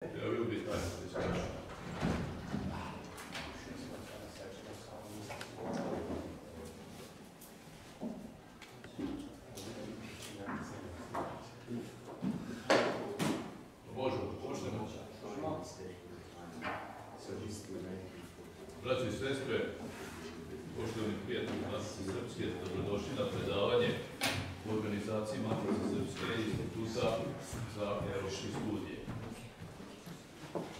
Braćo i sestre, poštovani prijatelji Matice srpske, dobrodošli na predavanje u organizaciji Matice srpske i Instituta za evropske studije.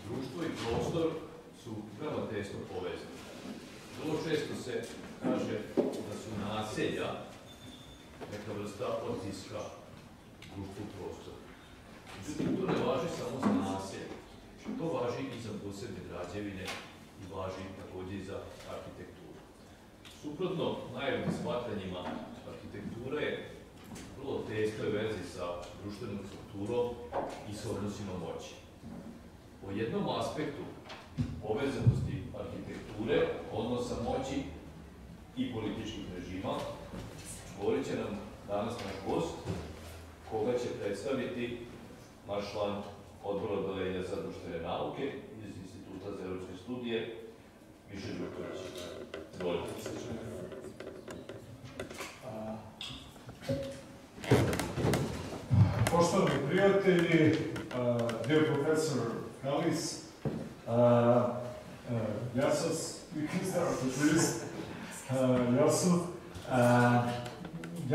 Društvo i prostor su veoma tesno povezani. Vrlo često se kaže da su naselja neka vrsta otiska društvu prostora. Međutim, to ne važi samo za naselje. To važi i za posebne građevine i važi također i za arhitekturu. Suprotno najavnim shvatanjima, arhitektura je vrlo tesnoj vezi sa društvenom strukturom i s odnosima moći. O jednom aspektu povezanosti arhitekture, odnosa moći i političkih režima, govorit će nam danas naš gost, koga će predstaviti naš član Odbora odeljenja za društvene nauke iz Instituta za evropske studije, Miša Đuković. Izvolite. Poštovani prijatelji, dear professor Kalis,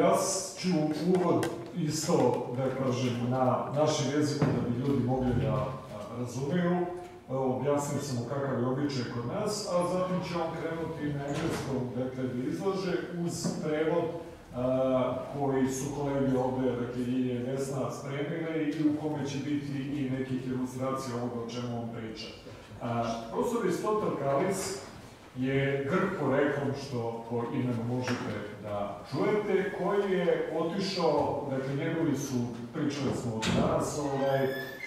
ja ću uvod isto, da kažem, na našem jeziku da bi ljudi mogli da razumiju. Objasnio sam mu kakav je običaj kod nas, a zatim će on krenuti na engleskom, dakle, da izlaže uz prevod koji su kolegi ovde, dakle, i je Vesna spremile i u kome će biti i nekih ilustracija ovoga o čemu on priča. Profesor Aristotel Kalic je Grk poreklom, što po imenu možete da čujete, koji je otišao, dakle, njegovi su, pričali smo od danas,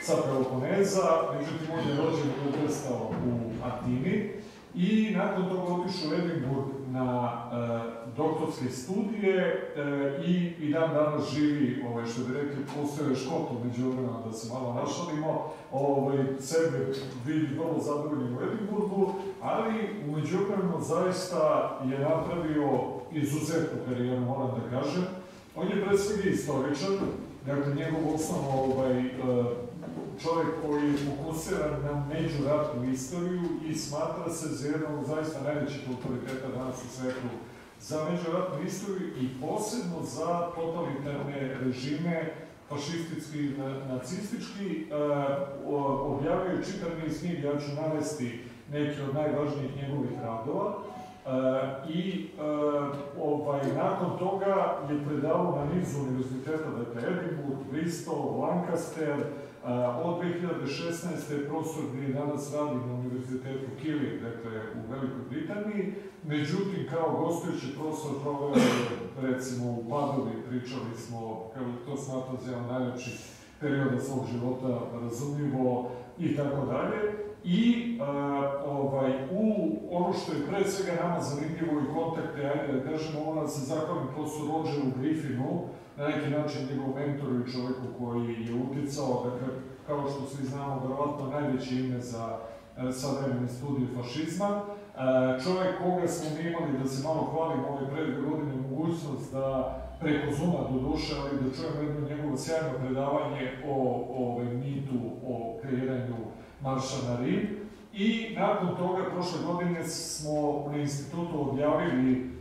sa Peloponeza, međutim, on je rođen i odrastao u Atini i nakon toga otišao u Edinburg na doktorske studije i dan danas živi, što bi rekli, postoje škotu među vremena, da se malo našalimo, sebe vidi vrlo zadovoljnim u Edinburgu, ali umeđu vremena zaista je napravio izuzetnu karijeru, moram da kažem. On je pred svega istoričar, dakle, njegov osnovno čovjek koji je fokusiran na međuratnu istoriju i smatra se za jednog zaista najvećih autoriteta danas u svetu za međuratnu istoriju i posebno za totalitarne režime, fašistički i nacistički. Objavio je čitav niz knjiga, ja ću navesti neke od najvažnijih njegovih radova. I nakon toga je predavao na nizu univerziteta, dakle Edinburg, Bristol, Lancaster. Od 2016. je profesor gdje danas radi na univerzitetu Kili, dakle u Velikoj Britaniji. Međutim, kao gostujući profesor proveo je, recimo, u Padovi, pričali smo, kako to smatra za jedan najljepši perioda svog života, razumljivo i tako dalje. I ono što je pre svega nama zanimljivo i kontakte, ajde da kažemo, ono da se zahvalim profesoru Rogeru Griffinu, na neki način njegov mentoru i čovjeku koji je uticao, dakle, kao što svi znamo, verovatno najveće ime za savremene studije fašizma. Čovjek koga smo mi imali, da se malo hvalimo ove pre 2 godine, mogućnost da preko Zuma do duše, ali da čujemo jedno njegovo sjajno predavanje o mitu, o kreiranju marša na Rim. I nakon toga, prošle godine, smo na institutu objavili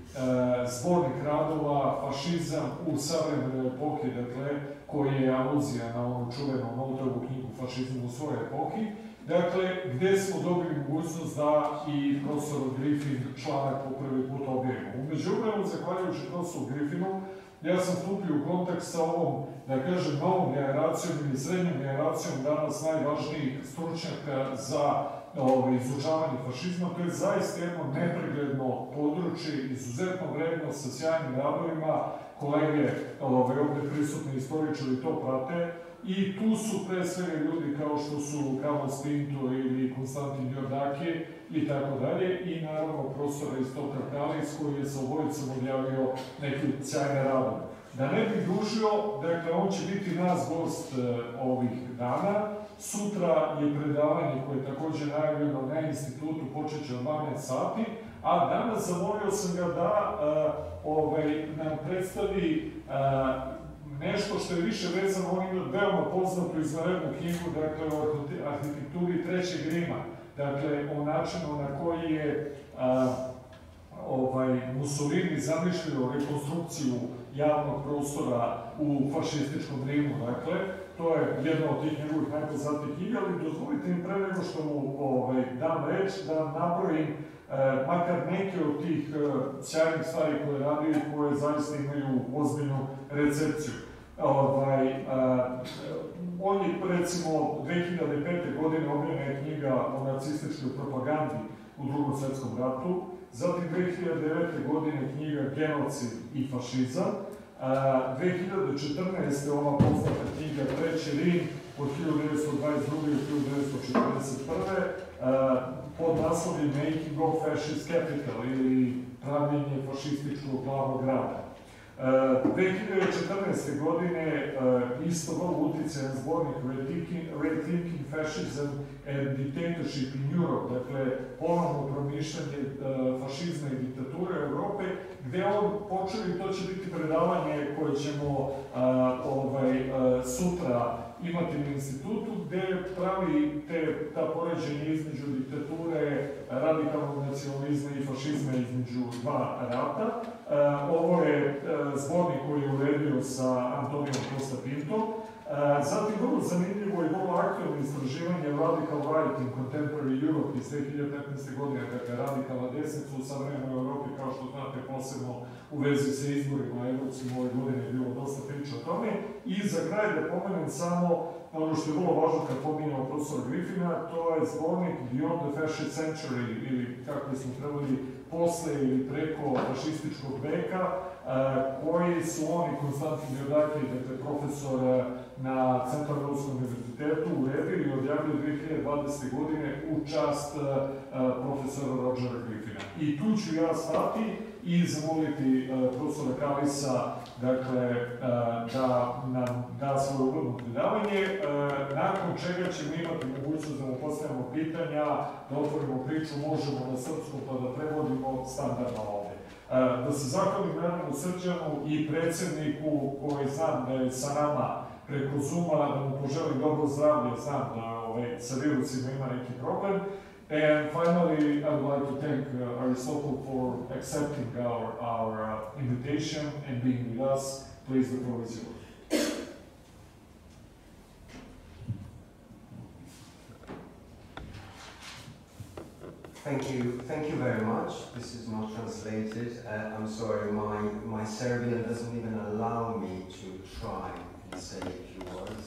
zbornik radova Fašizam u savremenoj epohi, dakle, koji je aluzija na onu čuvenu Notovu knjigu Fašizam u svojoj epohi, dakle, gde smo dobili mogućnost da i profesor Griffin članak po prvi put objavimo. Umeđu vremenu, zahvaljujući profesoru Griffinu, ja sam stupio u kontakt sa ovom, da kažem, novom generacijom ili srednjom generacijom danas najvažnijih stručnjaka za izučavanje fašizma. To je zaista jedno nepregledno područje, izuzetno vredno, sa sjajnim radovima. Kolege ovde prisutni istoričari to prate i tu su pre svega ljudi kao što su Carlos Pinto ili Konstantin Đordaki i tako dalje i naravno profesor Aristotel Kalic koji je sa obojicom objavio neke sjajne radove. Da ne bih dužio, dakle, on će biti nas gost ovih dana Sutra je predavanje koje je također najavljeno na institutu, počet će od 12 sati, a danas zamolio sam ga da nam predstavi nešto što je više vezano, on ima veoma poznatu izvanrednu knjigu, dakle, o arhitekturi Trećeg Rima, dakle, o načinu na koji je Mussolini zamišljao rekonstrukciju javnog prostora u fašističkom Rimu, dakle, to je jedna od tih njegovih najpoznatijih knjiga, ali dozvolite mi pre nego što mu dam reč da nabrojim makar neke od tih sjajnih stvari koje radi i koje zaista imaju ozbiljnu recepciju. On je, recimo, 2005. godine objavljena je knjiga o nacističkoj propagandi u Drugom svjetskom ratu, zatim 2009. godine knjiga Genocid i fašizam, 2014. ova poznata knjiga Treći Rim od 1922. do 1941. pod naslovim Making of Fascist Capital ili pravljenje fašističkog glavnog grada. 2014. godine isto vrlo utjecajan zbornik Rethinking Fascism and Dictatorship in Europe, dakle ponovno promišljanje fašizma i diktature Evrope, gde on počeo i to će biti predavanje koje ćemo sutra imati na institutu, gde pravi ta poređenja između diktature, radikalnog nacionalizma i fašizma između dva rata. Ovo je zbornik koji je uredio sa Antonijom Costa Pintom. Zatim, vrlo zanimljivo i vrlo aktualno istraživanje Radical Right in Contemporary Europe iz 2015. godine, dakle radikalna desnica u savremenoj Evropi, kao što znate, posebno u vezi sa izborima evropskim ove godine je bilo dosta priča o tome. I za kraj da pomenem samo ono što je vrlo važno kad pominjamo profesora Griffina, to je zbornik Beyond the Fascist Century, ili kako smo trebali posle ili preko fašističkog veka, koji su oni, Konstantin Jodaki, dakle profesor na Centralno-Evropskom univerzitetu, uredili i objavili 2020. godine u čast profesora Rodgera Griffina. I tu ću ja stati i zamoliti profesora Kalisa, dakle, da nam da svoje uvodno predavanje, nakon čega ćemo imati mogućnost da mu postavimo pitanja, da otvorimo priču, možemo na srpskom pa da prevodimo standardno ovde. Da se zahvalim Radanu Srđanu i predsjedniku koji znam da je sa nama preko Zooma, da mu poželim dobro zdravlje, znam da sa virusima ima neki problem. And finally, I would like to thank Aristotle for accepting our invitation and being with us. Please, the floor is yours. Thank you very much. This is not translated. I'm sorry, my Serbian doesn't even allow me to try and say a few words.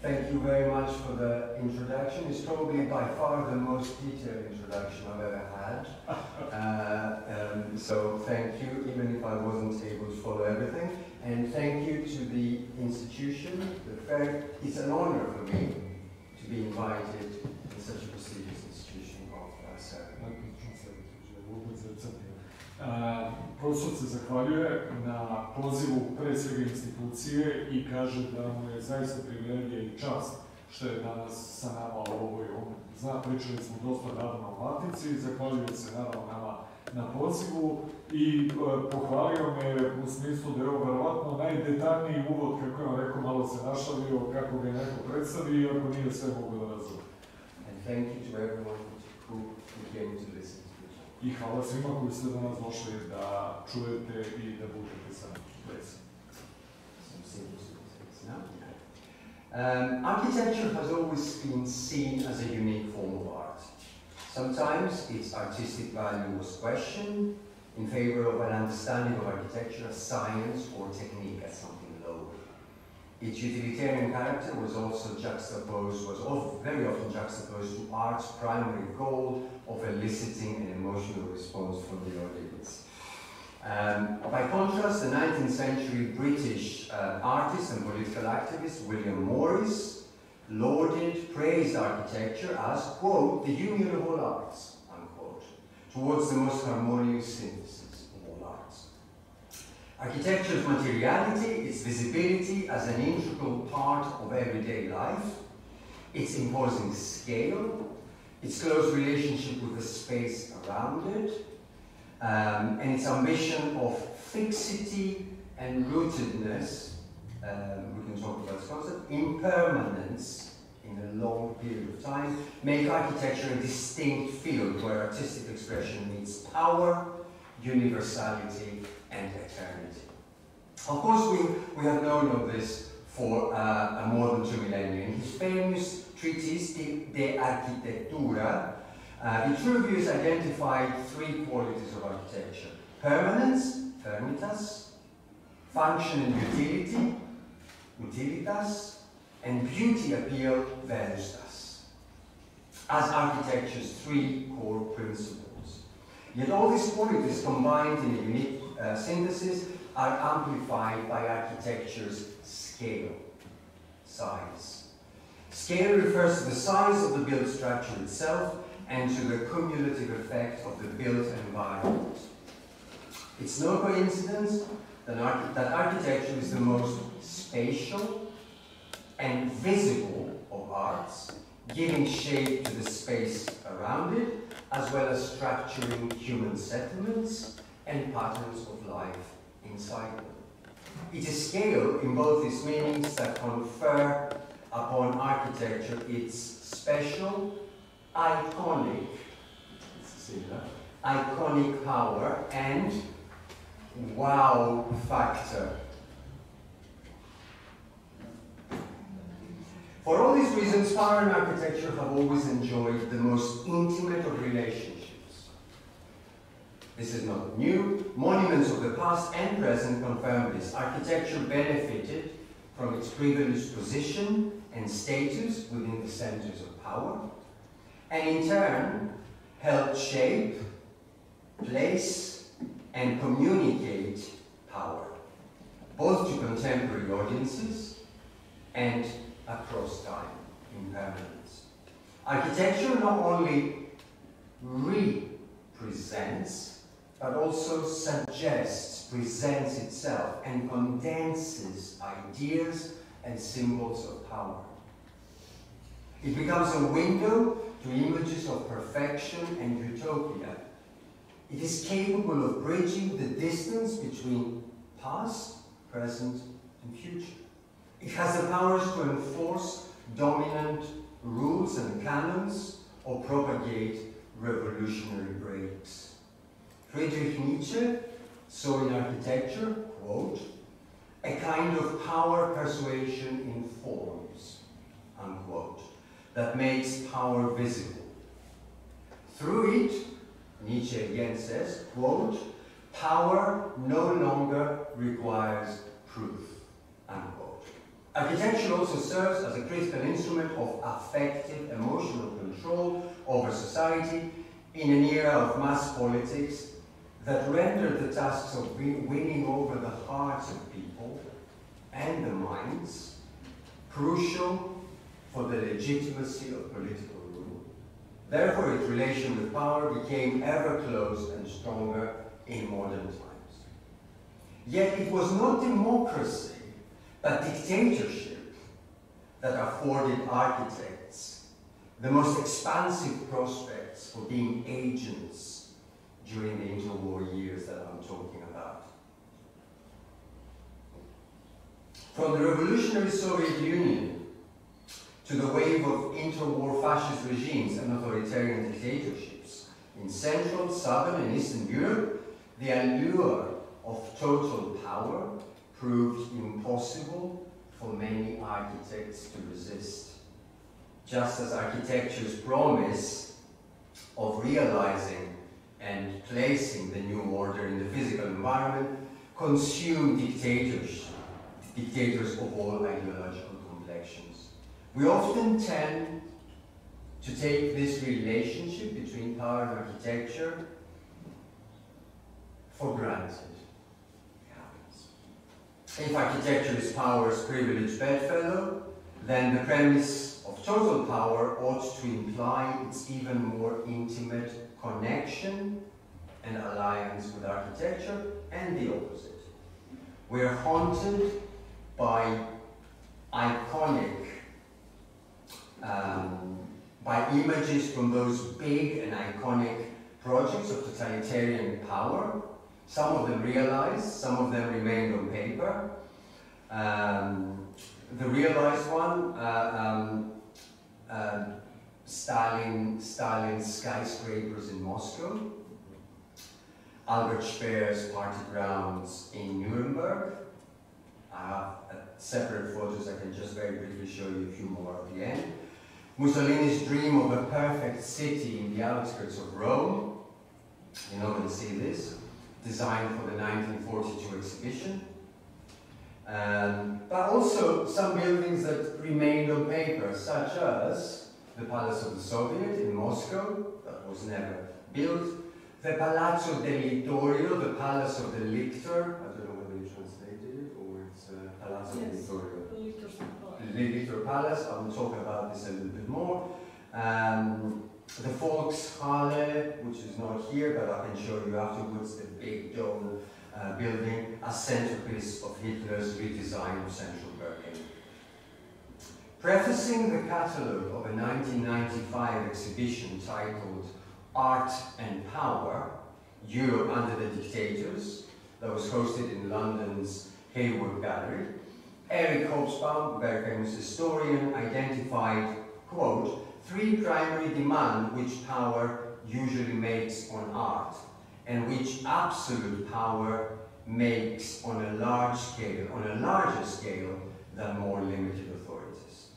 Thank you very much for the introduction. It's probably by far the most detailed introduction I've ever had. So thank you, even if I wasn't able to follow everything. And thank you to the institution. It's an honor for me to be invited in such a prestigious institution of Serbia. Profesor se zahvaljuje na pozivu pre svega institucije i kaže da mu je zaista privilegija i čast što je danas sa nama u ovoj pričali smo dosta davno o Matici, zahvaljuje se naravno nama na pozivu i pohvalio me u smislu da je ovo verovatno najdetaljniji uvod, kako je on rekao, malo se našalio, kako ga je neko predstavi, iako nije sve mogu da razume. And thank you to everyone who came to listen. I hvala svima koji ste danas došli da čujete i da budete sa nama. Architecture has always been seen as a unique form of art. Sometimes its artistic value was questioned in favor of an understanding of architecture as science or technique as something lower. Its utilitarian character was very often juxtaposed to art's primary goal of eliciting an emotional response from the audience. By contrast, the 19th century British artist and political activist William Morris praised architecture as, quote, the union of all arts, unquote, towards the most harmonious synthesis of all arts. Architecture's materiality, its visibility as an integral part of everyday life, its imposing scale, its close relationship with the space around it, and its ambition of fixity and rootedness, we can talk about this concept, impermanence in a long period of time, make architecture a distinct field where artistic expression meets power, universality, and eternity. Of course, we have known of this for more than 2 millennia. In his famous treatise, De Architectura, Vitruvius identified 3 qualities of architecture: permanence, firmitas, function and utility, utilitas, and beauty appeal, velustas, as architecture's 3 core principles. Yet all these qualities combined in a unique synthesis are amplified by architecture's scale, size. Scale refers to the size of the built structure itself and to the cumulative effect of the built environment. It's no coincidence that architecture is the most spatial and visible of arts, giving shape to the space around it, as well as structuring human settlements and patterns of life inside them. It is scale in both its meanings that confer upon architecture its special, iconic power and wow factor. For all these reasons, power and architecture have always enjoyed the most intimate of relationships. This is not new. Monuments of the past and present confirm this. Architecture benefited from its privileged position and status within the centers of power, and in turn helped shape, place, and communicate power, both to contemporary audiences and across time, impermanence. Architecture not only represents, but also suggests, presents itself, and condenses ideas and symbols of power. It becomes a window to images of perfection and utopia. It is capable of bridging the distance between past, present, and future. It has the powers to enforce dominant rules and canons or propagate revolutionary breaks. Friedrich Nietzsche saw in architecture, quote, a kind of power persuasion in forms, unquote, that makes power visible. Through it, Nietzsche again says, quote, power no longer requires proof, unquote. Architecture also serves as a critical instrument of affective emotional control over society in an era of mass politics that rendered the tasks of winning over the hearts of people and the minds crucial for the legitimacy of political rule. Therefore, its relation with power became ever close and stronger in modern times. Yet it was not democracy, but dictatorship that afforded architects the most expansive prospects for being agents during the interwar years that I'm talking about. From the revolutionary Soviet Union to the wave of interwar fascist regimes and authoritarian dictatorships in Central, Southern, and Eastern Europe, the allure of total power proved impossible for many architects to resist. Just as architecture's promise of realizing and placing the new order in the physical environment consumed dictators of all ideological complexions. We often tend to take this relationship between power and architecture for granted. If architecture is power's privileged bedfellow, then the premise of total power ought to imply its even more intimate connection and alliance with architecture, and the opposite. We're haunted by iconic, by images from those big and iconic projects of totalitarian power. Some of them realized, some of them remained on paper. The realized one, Stalin's skyscrapers in Moscow, Albert Speer's party grounds in Nuremberg. I have separate photos, I can just very briefly show you a few more at the end. Mussolini's dream of a perfect city in the outskirts of Rome. You know, you'll see this, designed for the 1942 exhibition. But also some buildings that remained on paper, such as the Palace of the Soviet in Moscow, that was never built, the Palazzo del Littorio, the Palace of the Lictor, I don't know whether you translated it, or it's Palazzo del Littorio. The Lictor Palace, I will talk about this a little bit more. The Volkshalle, which is not here, but I can show you afterwards, the big dome building, a centerpiece of Hitler's redesign of central Berlin. Prefacing the catalogue of a 1995 exhibition titled Art and Power, Europe Under the Dictators, that was hosted in London's Hayward Gallery, Eric Hobsbawm, very famous historian, identified, quote, 3 primary demands which power usually makes on art, and which absolute power makes on a large scale, on a larger scale than more limited authorities.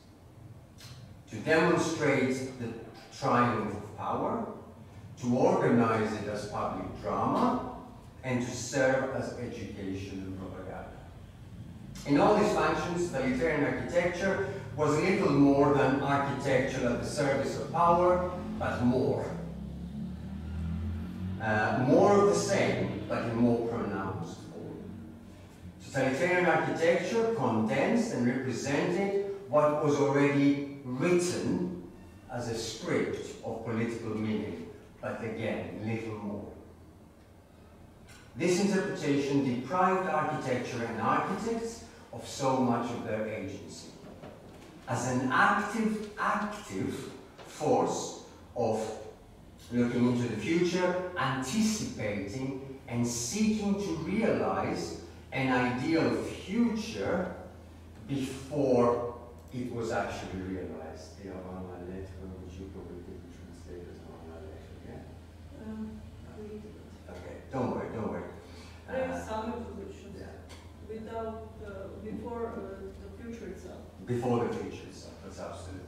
To demonstrate the triumph of power, to organize it as public drama, and to serve as education and propaganda. In all these functions, totalitarian architecture was little more than architecture at the service of power, but more. More of the same, but in more pronounced form. Totalitarian architecture condensed and represented what was already written as a script of political meaning, but again, little more. This interpretation deprived architecture and architects of so much of their agency. As an active force of looking into the future, anticipating and seeking to realize an ideal future before it was actually realized. Which you probably didn't translate as okay, don't worry, don't worry. There are some introductions. Yeah. Without, before the future itself. Before the future itself, that's absolutely.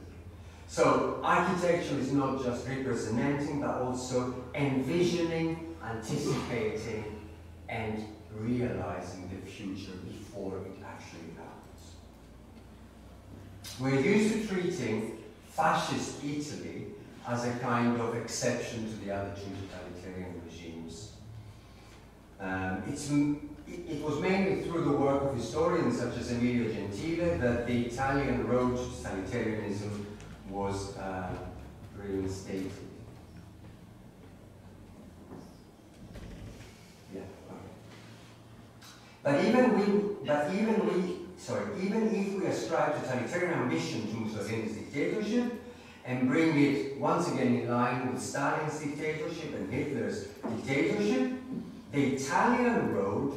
So architecture is not just representing, but also envisioning, anticipating, and realizing the future before it actually happens. We're used to treating fascist Italy as a kind of exception to the other two totalitarian regimes. It was mainly through the work of historians such as Emilio Gentile that the Italian road to totalitarianism was reinstated. Yeah, okay. Even if we ascribe totalitarian ambition to Mussolini's dictatorship and bring it once again in line with Stalin's dictatorship and Hitler's dictatorship, the Italian road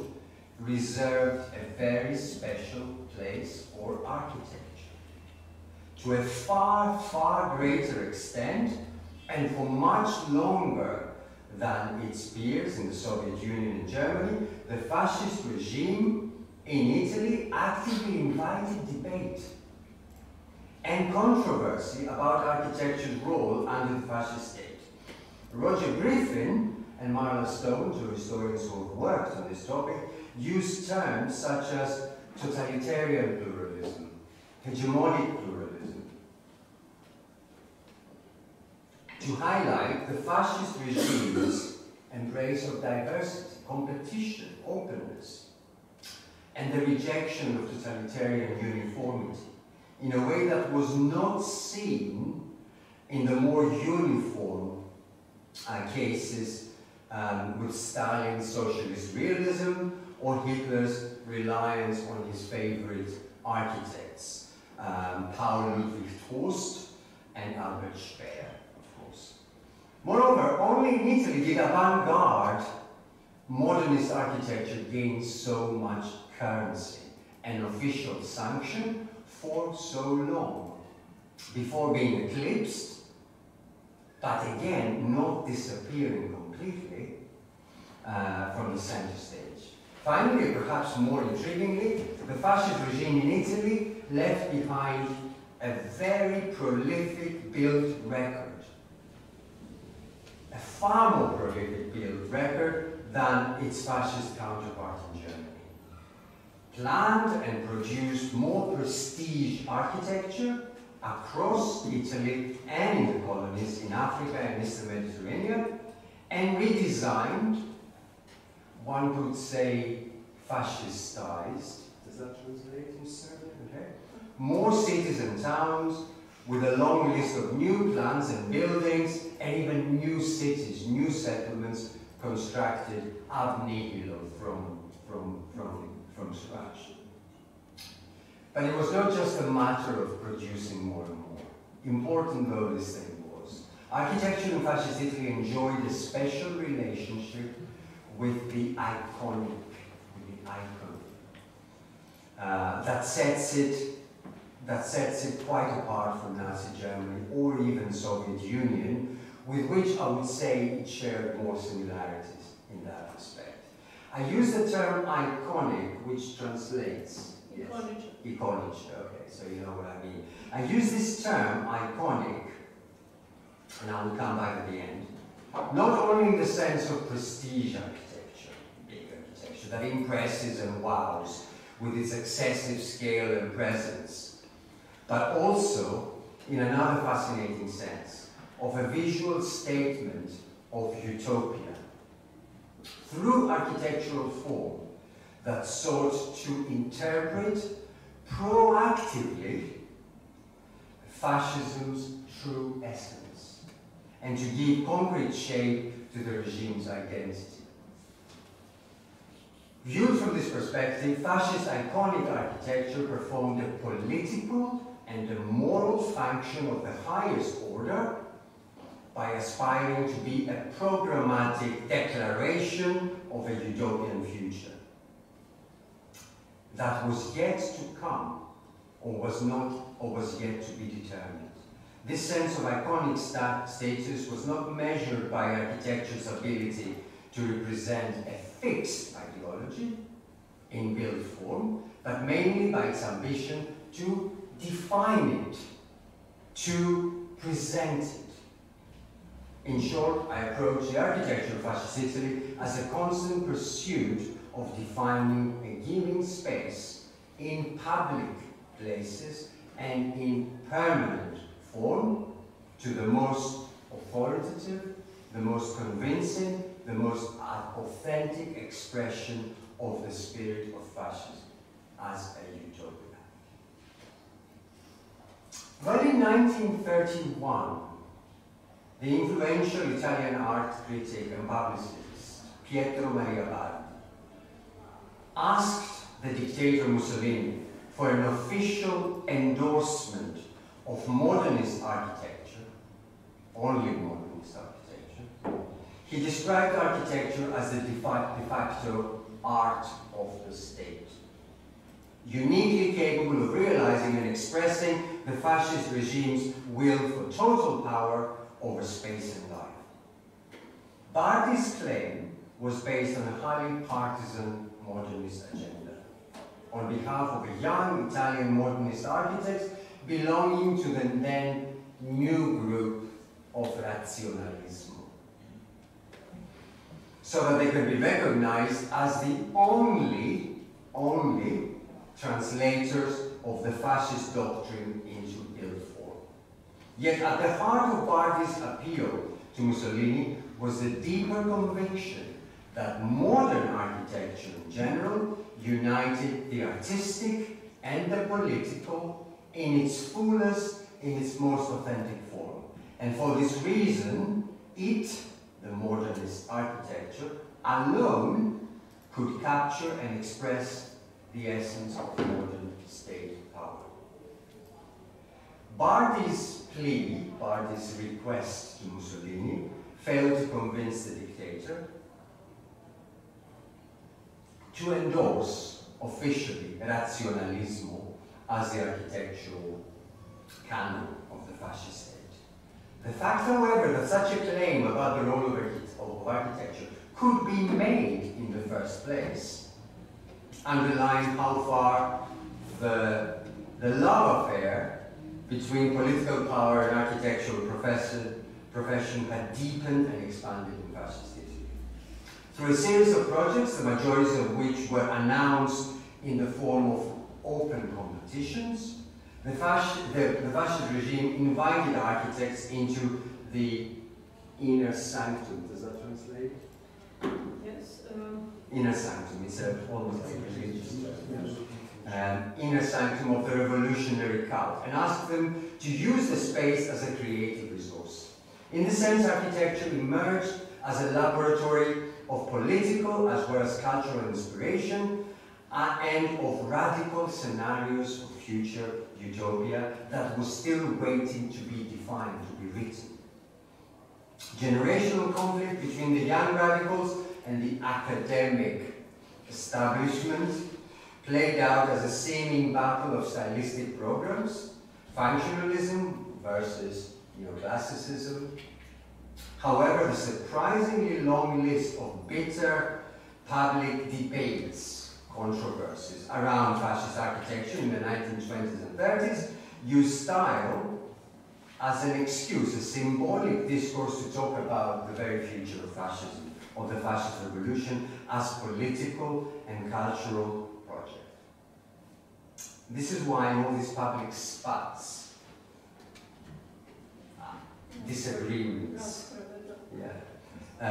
reserved a very special place for architecture. To a far, far greater extent, and for much longer than its peers in the Soviet Union and Germany, the fascist regime in Italy actively invited debate and controversy about architecture's role under the fascist state. Roger Griffin and Marla Stone, two historians who have worked on this topic, used terms such as totalitarian pluralism, hegemonic pluralism, to highlight the fascist regime's embrace of diversity, competition, openness, and the rejection of totalitarian uniformity in a way that was not seen in the more uniform cases with Stalin's socialist realism or Hitler's reliance on his favorite architects, Paul Ludwig Trost and Albert Speer, of course. Moreover, only in Italy did avant-garde modernist architecture gain so much currency and official sanction for so long, before being eclipsed, but again, not disappearing completely from the center stage. Finally, perhaps more intriguingly, the fascist regime in Italy left behind a very prolific build record, a far more prolific build record than its fascist counterpart in Germany. Planned and produced more prestige architecture across Italy and in the colonies in Africa and Eastern Mediterranean, and redesigned, one could say, fascistized. Does that translate in Serbian? Okay. More cities and towns with a long list of new plans and buildings, and even new cities, new settlements constructed ab nihilo from scratch. But it was not just a matter of producing more and more. Important though this thing was, architecture in fascist Italy enjoyed a special relationship with the iconic, that sets it quite apart from Nazi Germany or even Soviet Union, with which I would say it shared more similarities in that respect. I use the term iconic, which translates Iconic, okay, so you know what I mean. I use this term, iconic, and I will come back at the end, not only in the sense of prestige architecture, big architecture, that impresses and wows with its excessive scale and presence, but also in another fascinating sense, of a visual statement of utopia, through architectural form, that sought to interpret proactively fascism's true essence and to give concrete shape to the regime's identity. Viewed from this perspective, fascist iconic architecture performed a political and a moral function of the highest order by aspiring to be a programmatic declaration of a utopian future that was yet to come, or was yet to be determined. This sense of iconic status was not measured by architecture's ability to represent a fixed ideology in built form, but mainly by its ambition to define it, to present it. In short, I approach the architecture of fascist Italy as a constant pursuit of defining a given space in public places and in permanent form to the most authoritative, the most convincing, the most authentic expression of the spirit of fascism as a utopia. But in 1931, the influential Italian art critic and publicist Pietro Maria Bardi asked the dictator Mussolini for an official endorsement of modernist architecture, only modernist architecture. He described architecture as the de facto art of the state, uniquely capable of realizing and expressing the fascist regime's will for total power over space and life. Bardi's claim was based on a highly partisan modernist agenda, on behalf of a young Italian modernist architects belonging to the then new group of Razionalismo, so that they could be recognized as the only translators of the fascist doctrine into built form. Yet at the heart of Bardi's appeal to Mussolini was the deeper conviction that modern architecture in general united the artistic and the political in its fullest, in its most authentic form. And for this reason, it, the modernist architecture, alone could capture and express the essence of modern state power. Bardi's plea, Bardi's request to Mussolini, failed to convince the dictator to endorse officially razionalismo as the architectural canon of the fascist state. The fact, however, that such a claim about the role of architecture could be made in the first place underline how far the love affair between political power and architectural profession had deepened and expanded in fascist Italy. Through a series of projects, the majority of which were announced in the form of open competitions, the fascist regime invited architects into the inner sanctum. Does that translate? Yes. Inner sanctum. It's almost like a religious term. Inner sanctum of the revolutionary cult, and asked them to use the space as a creative resource. In this sense, architecture emerged as a laboratory of political as well as cultural inspiration and of radical scenarios of future utopia that was still waiting to be defined, to be written. Generational conflict between the young radicals and the academic establishment played out as a seeming battle of stylistic programs, functionalism versus neoclassicism. However, the surprisingly long list of bitter public debates, controversies around fascist architecture in the 1920s and 30s used style as an excuse, a symbolic discourse to talk about the very future of fascism, of the fascist revolution, as political and cultural project. This is why all these public spats, disagreements,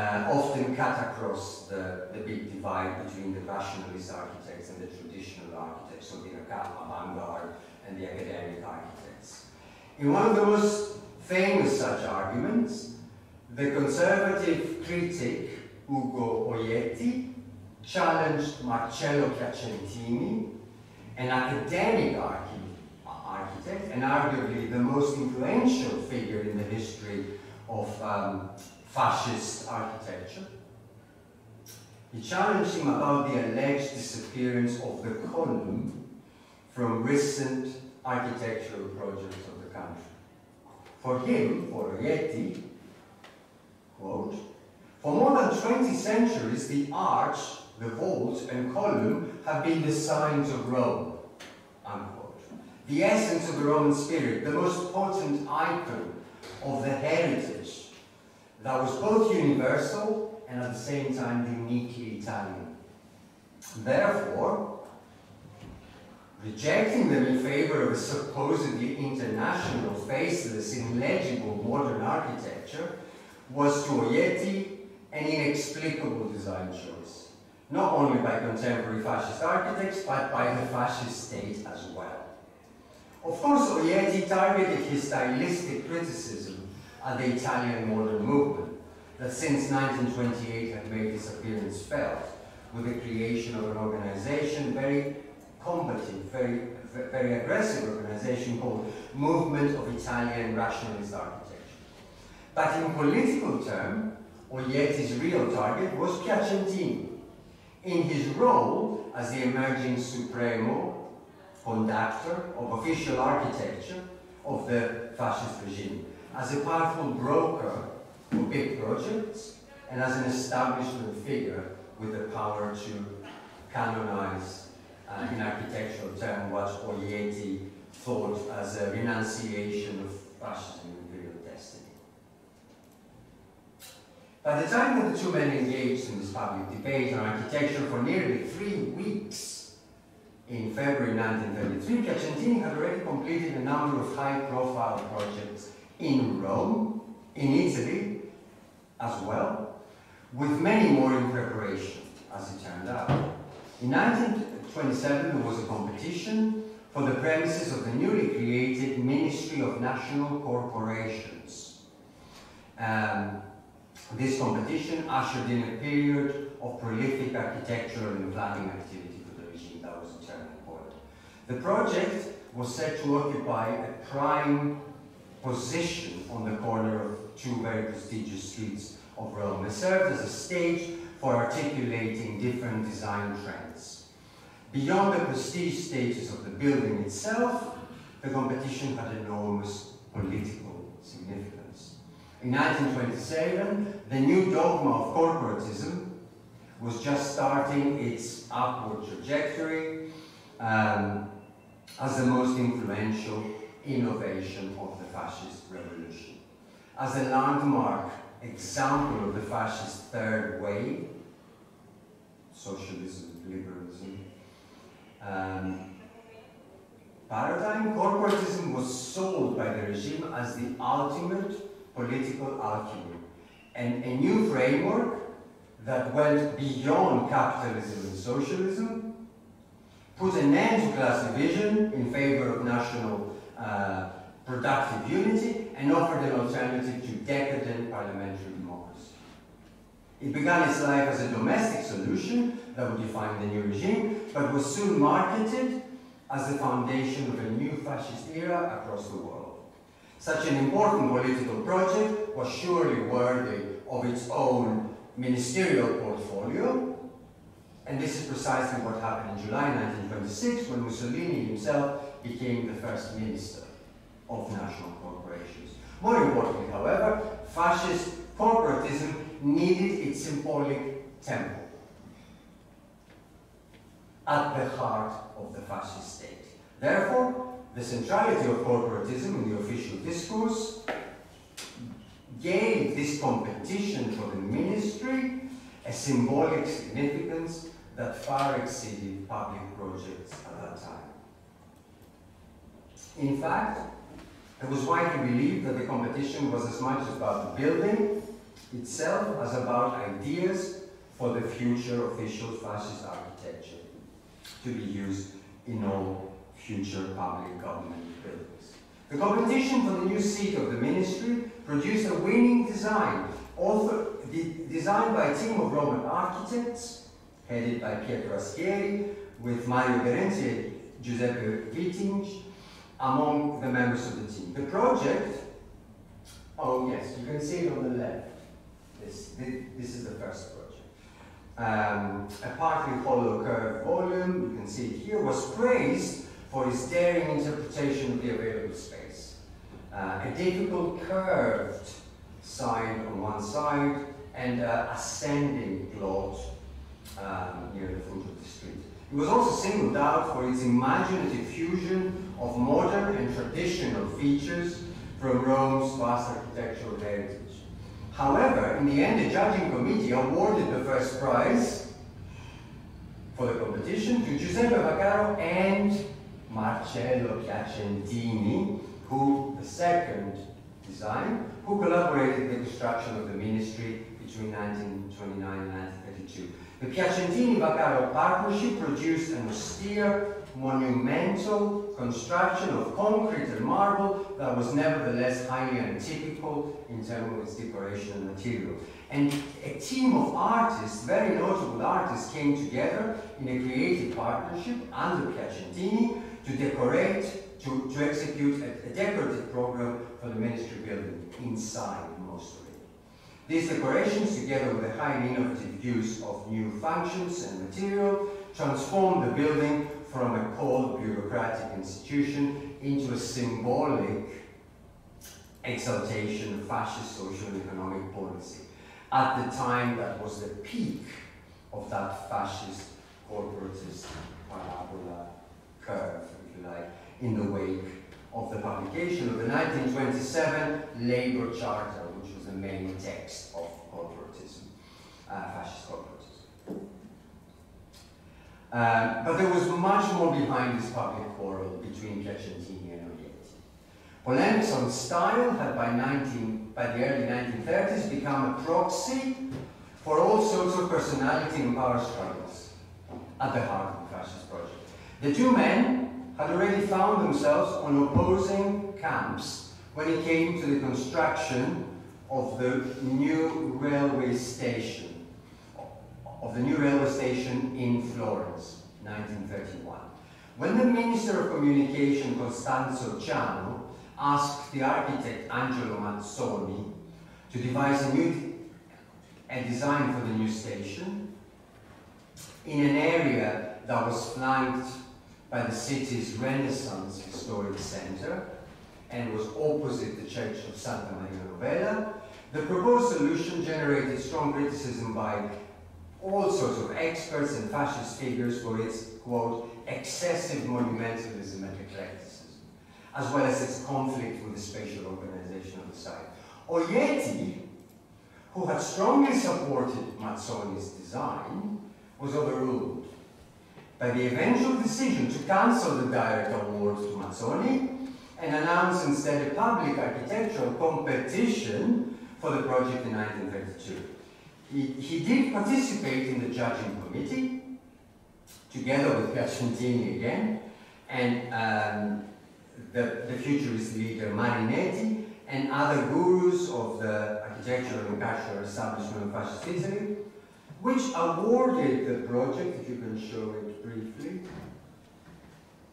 often cut across the big divide between the rationalist architects and the traditional architects, so the avant-garde and the academic architects. In one of the most famous such arguments, the conservative critic Ugo Oietti challenged Marcello Piacentini, an academic architect and arguably the most influential figure in the history of fascist architecture. He challenged him about the alleged disappearance of the column from recent architectural projects of the country. For him, for Oietti, quote, "For more than 20 centuries, the arch, the vault, and column have been the signs of Rome," unquote. The essence of the Roman spirit, the most potent icon of the heritage that was both universal and at the same time uniquely Italian. Therefore, rejecting them in favor of a supposedly international, faceless, illegible modern architecture was to Oietti an inexplicable design choice, not only by contemporary fascist architects, but by the fascist state as well. Of course, Oietti targeted his stylistic criticism at the Italian modern movement that since 1928 had made its appearance felt, with the creation of an organization, very combative, very aggressive organization called Movement of Italian Rationalist Architecture. But in political terms, Oietti's real target was Piacentini, in his role as the emerging supremo conductor of official architecture of the fascist regime, as a powerful broker for big projects, and as an establishment figure with the power to canonize, in architectural terms, what Oietti thought as a renunciation of fascism and imperial destiny. By the time that the two men engaged in this public debate on architecture for nearly 3 weeks, in February 1933, Piacentini had already completed a number of high-profile projects in Rome, in Italy as well, with many more in preparation, as it turned out. In 1927, there was a competition for the premises of the newly created Ministry of National Corporations. This competition ushered in a period of prolific architectural and planning activity for the regime. That was a turning point. The project was set to occupy a prime position on the corner of two very prestigious streets of Rome. It served as a stage for articulating different design trends. Beyond the prestige status of the building itself, the competition had enormous political significance. In 1927, the new dogma of corporatism was just starting its upward trajectory as the most influential innovation of the fascist revolution. As a landmark example of the fascist third wave, socialism, liberalism, paradigm, corporatism was sold by the regime as the ultimate political alchemy, and a new framework that went beyond capitalism and socialism, put an end to class division in favor of national productive unity, and offered an alternative to decadent parliamentary democracy. It began its life as a domestic solution that would define the new regime, but was soon marketed as the foundation of a new fascist era across the world. Such an important political project was surely worthy of its own ministerial portfolio, and this is precisely what happened in July 1926, when Mussolini himself became the first minister of national corporations. More importantly, however, fascist corporatism needed its symbolic temple at the heart of the fascist state. Therefore, the centrality of corporatism in the official discourse gave this competition for the ministry a symbolic significance that far exceeded public projects at that time. In fact, it was widely believed that the competition was as much about the building itself as about ideas for the future official fascist architecture to be used in all future public government buildings. The competition for the new seat of the ministry produced a winning design, designed by a team of Roman architects, headed by Pietro Aschieri, with Mario Berenzi and Giuseppe Witting among the members of the team. The project, oh yes, you can see it on the left. This is the first project. A partly hollow curved volume, you can see it here, was praised for its daring interpretation of the available space. A difficult curved side on one side and ascending plot near the foot of the street. It was also singled out for its imaginative fusion of modern and traditional features from Rome's vast architectural heritage. However, in the end, the judging committee awarded the first prize for the competition to Giuseppe Vaccaro and Marcello Piacentini, who, the second design, who collaborated in the construction of the ministry between 1929 and 1932. The Piacentini-Vaccaro partnership produced an austere, monumental construction of concrete and marble that was nevertheless highly untypical in terms of its decoration and material. And a team of artists, very notable artists, came together in a creative partnership under Piacentini to decorate, to execute a decorative program for the ministry building, inside most of it. These decorations, together with a highly innovative use of new functions and material, transformed the building from a cold bureaucratic institution into a symbolic exaltation of fascist social and economic policy. At the time, that was the peak of that fascist corporatist parabola curve, if you like, in the wake of the publication of the 1927 Labour Charter, which was the main text of corporatism, fascist corporatism. But there was much more behind this public quarrel between Piacentini and Orietti. Polemics on style had by the early 1930s become a proxy for all sorts of personality and power struggles at the heart of the fascist project. The two men had already found themselves on opposing camps when it came to the construction of the new railway station, in Florence, 1931. When the Minister of Communication, Costanzo Ciano, asked the architect Angelo Mazzoni to devise a design for the new station in an area that was flanked by the city's Renaissance Historic Center and was opposite the Church of Santa Maria Novella, the proposed solution generated strong criticism by all sorts of experts and fascist figures for its, quote, excessive monumentalism and eclecticism, as well as its conflict with the spatial organization of the site. Oieti, who had strongly supported Mazzoni's design, was overruled by the eventual decision to cancel the direct award to Mazzoni and announce instead a public architectural competition for the project in 1932. He did participate in the judging committee, together with Piacentini again, and the futurist leader Marinetti, and other gurus of the architectural and cultural establishment of fascist Italy, which awarded the project, if you can show it briefly.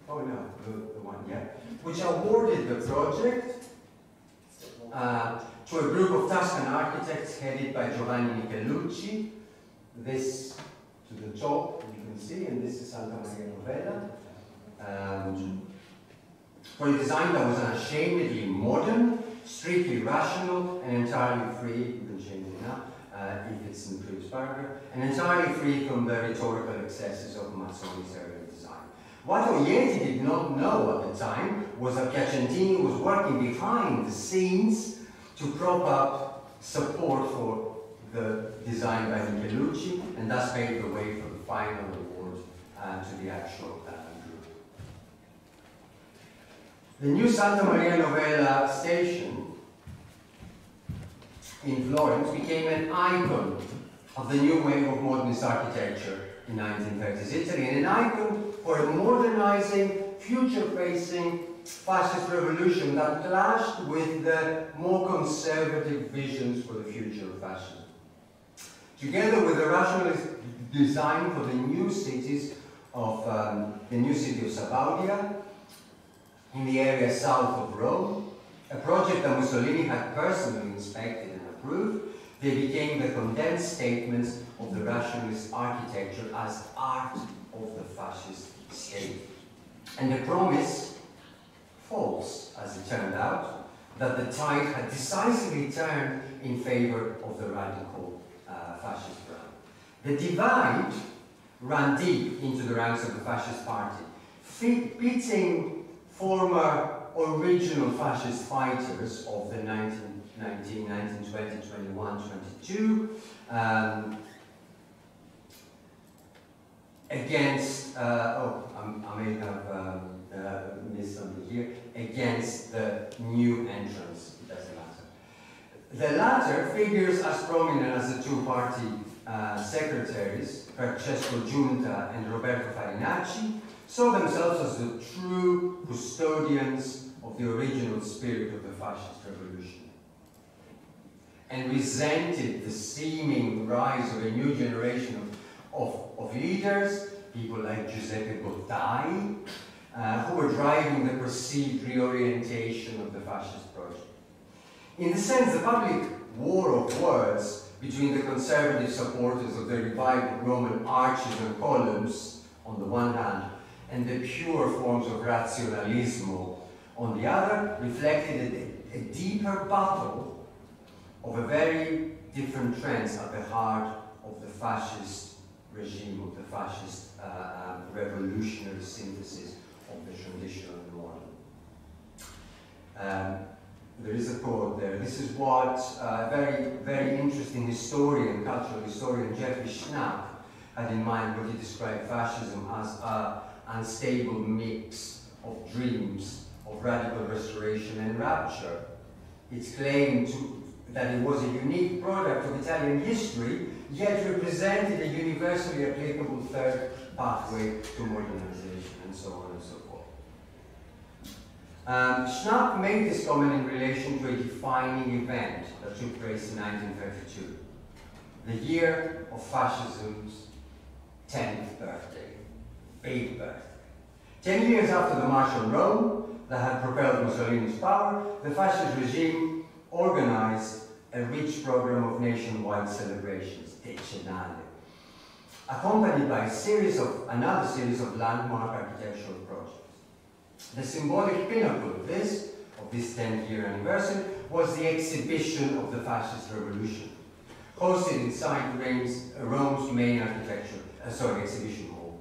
Oh no, the one, yeah. Which awarded the project to a group of Tuscan architects headed by Giovanni Michelucci. This to the top, you can see, and this is Santa Maria Novella. For a design that was unashamedly modern, strictly rational, and entirely free, you can change it now, if it's in the previous paragraph, and entirely free from the rhetorical excesses of Mazzoni's early design. What Oieti did not know at the time was that Piacentini was working behind the scenes to prop up support for the design by Michelucci, and thus paved the way for the final award to the actual group. The new Santa Maria Novella station in Florence became an icon of the new wave of modernist architecture in 1930s Italy, and an icon for a modernizing, future-facing fascist revolution that clashed with the more conservative visions for the future of fascism. Together with the rationalist design for the new cities of the new city of Sabaudia in the area south of Rome, a project that Mussolini had personally inspected and approved, they became the condensed statements of the rationalist architecture as art of the fascist state. And the promise, false as it turned out, that the tide had decisively turned in favor of the radical fascist brand. The divide ran deep into the ranks of the fascist party, pitting former original fascist fighters of the 1919, 1920, 21, 22 against, I may have missed something here, against the new entrants, it doesn't matter. The latter figures as prominent as the two-party secretaries, Francesco Giunta and Roberto Farinacci, saw themselves as the true custodians of the original spirit of the fascist revolution, and resented the seeming rise of a new generation of leaders, people like Giuseppe Bottai, who were driving the perceived reorientation of the fascist project. In the sense, the public war of words between the conservative supporters of the revived Roman arches and columns on the one hand, and the pure forms of razionalismo on the other, reflected a deeper battle of a very different trends at the heart of the fascist regime, of the fascist revolutionary synthesis of the traditional and modern. There is a quote there. This is what very, very interesting historian, cultural historian Jeffrey Schnapp had in mind when he described fascism as an unstable mix of dreams of radical restoration and rapture. It's claimed that it was a unique product of Italian history, yet represented a universally applicable third pathway to modernization, and so on and so forth. Schnapp made this comment in relation to a defining event that took place in 1932, the year of fascism's 10th birthday, big birthday. 10 years after the March on Rome that had propelled Mussolini's power, the fascist regime organized a rich program of nationwide celebrations, decennale, accompanied by another series of landmark architectural projects. The symbolic pinnacle of this 10th-year anniversary, was the exhibition of the fascist revolution, hosted inside Rome's main exhibition hall.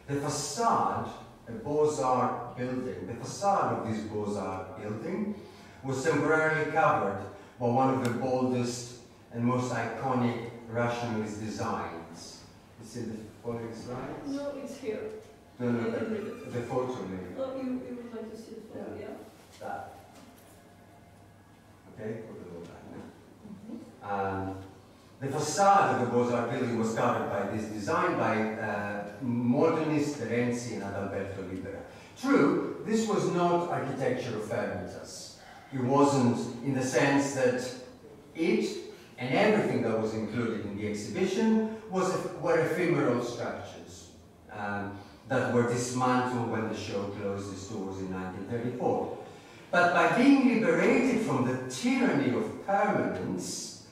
The facade, the Beaux-Arts building, the facade of this Beaux-Arts building was temporarily covered by one of the boldest and most iconic rationalist designs. You see the following slides? No, it's here. No, the photo maybe. Oh, you would like to see the photo, yeah? That. Okay, put it all back now. The facade of the Beaux-Arts building was covered by this design by modernists Terenzi and Adalberto Libera. True, this was not architecture of fermitas. It wasn't in the sense that it and everything that was included in the exhibition were ephemeral structures that were dismantled when the show closed its doors in 1934. But by being liberated from the tyranny of permanence,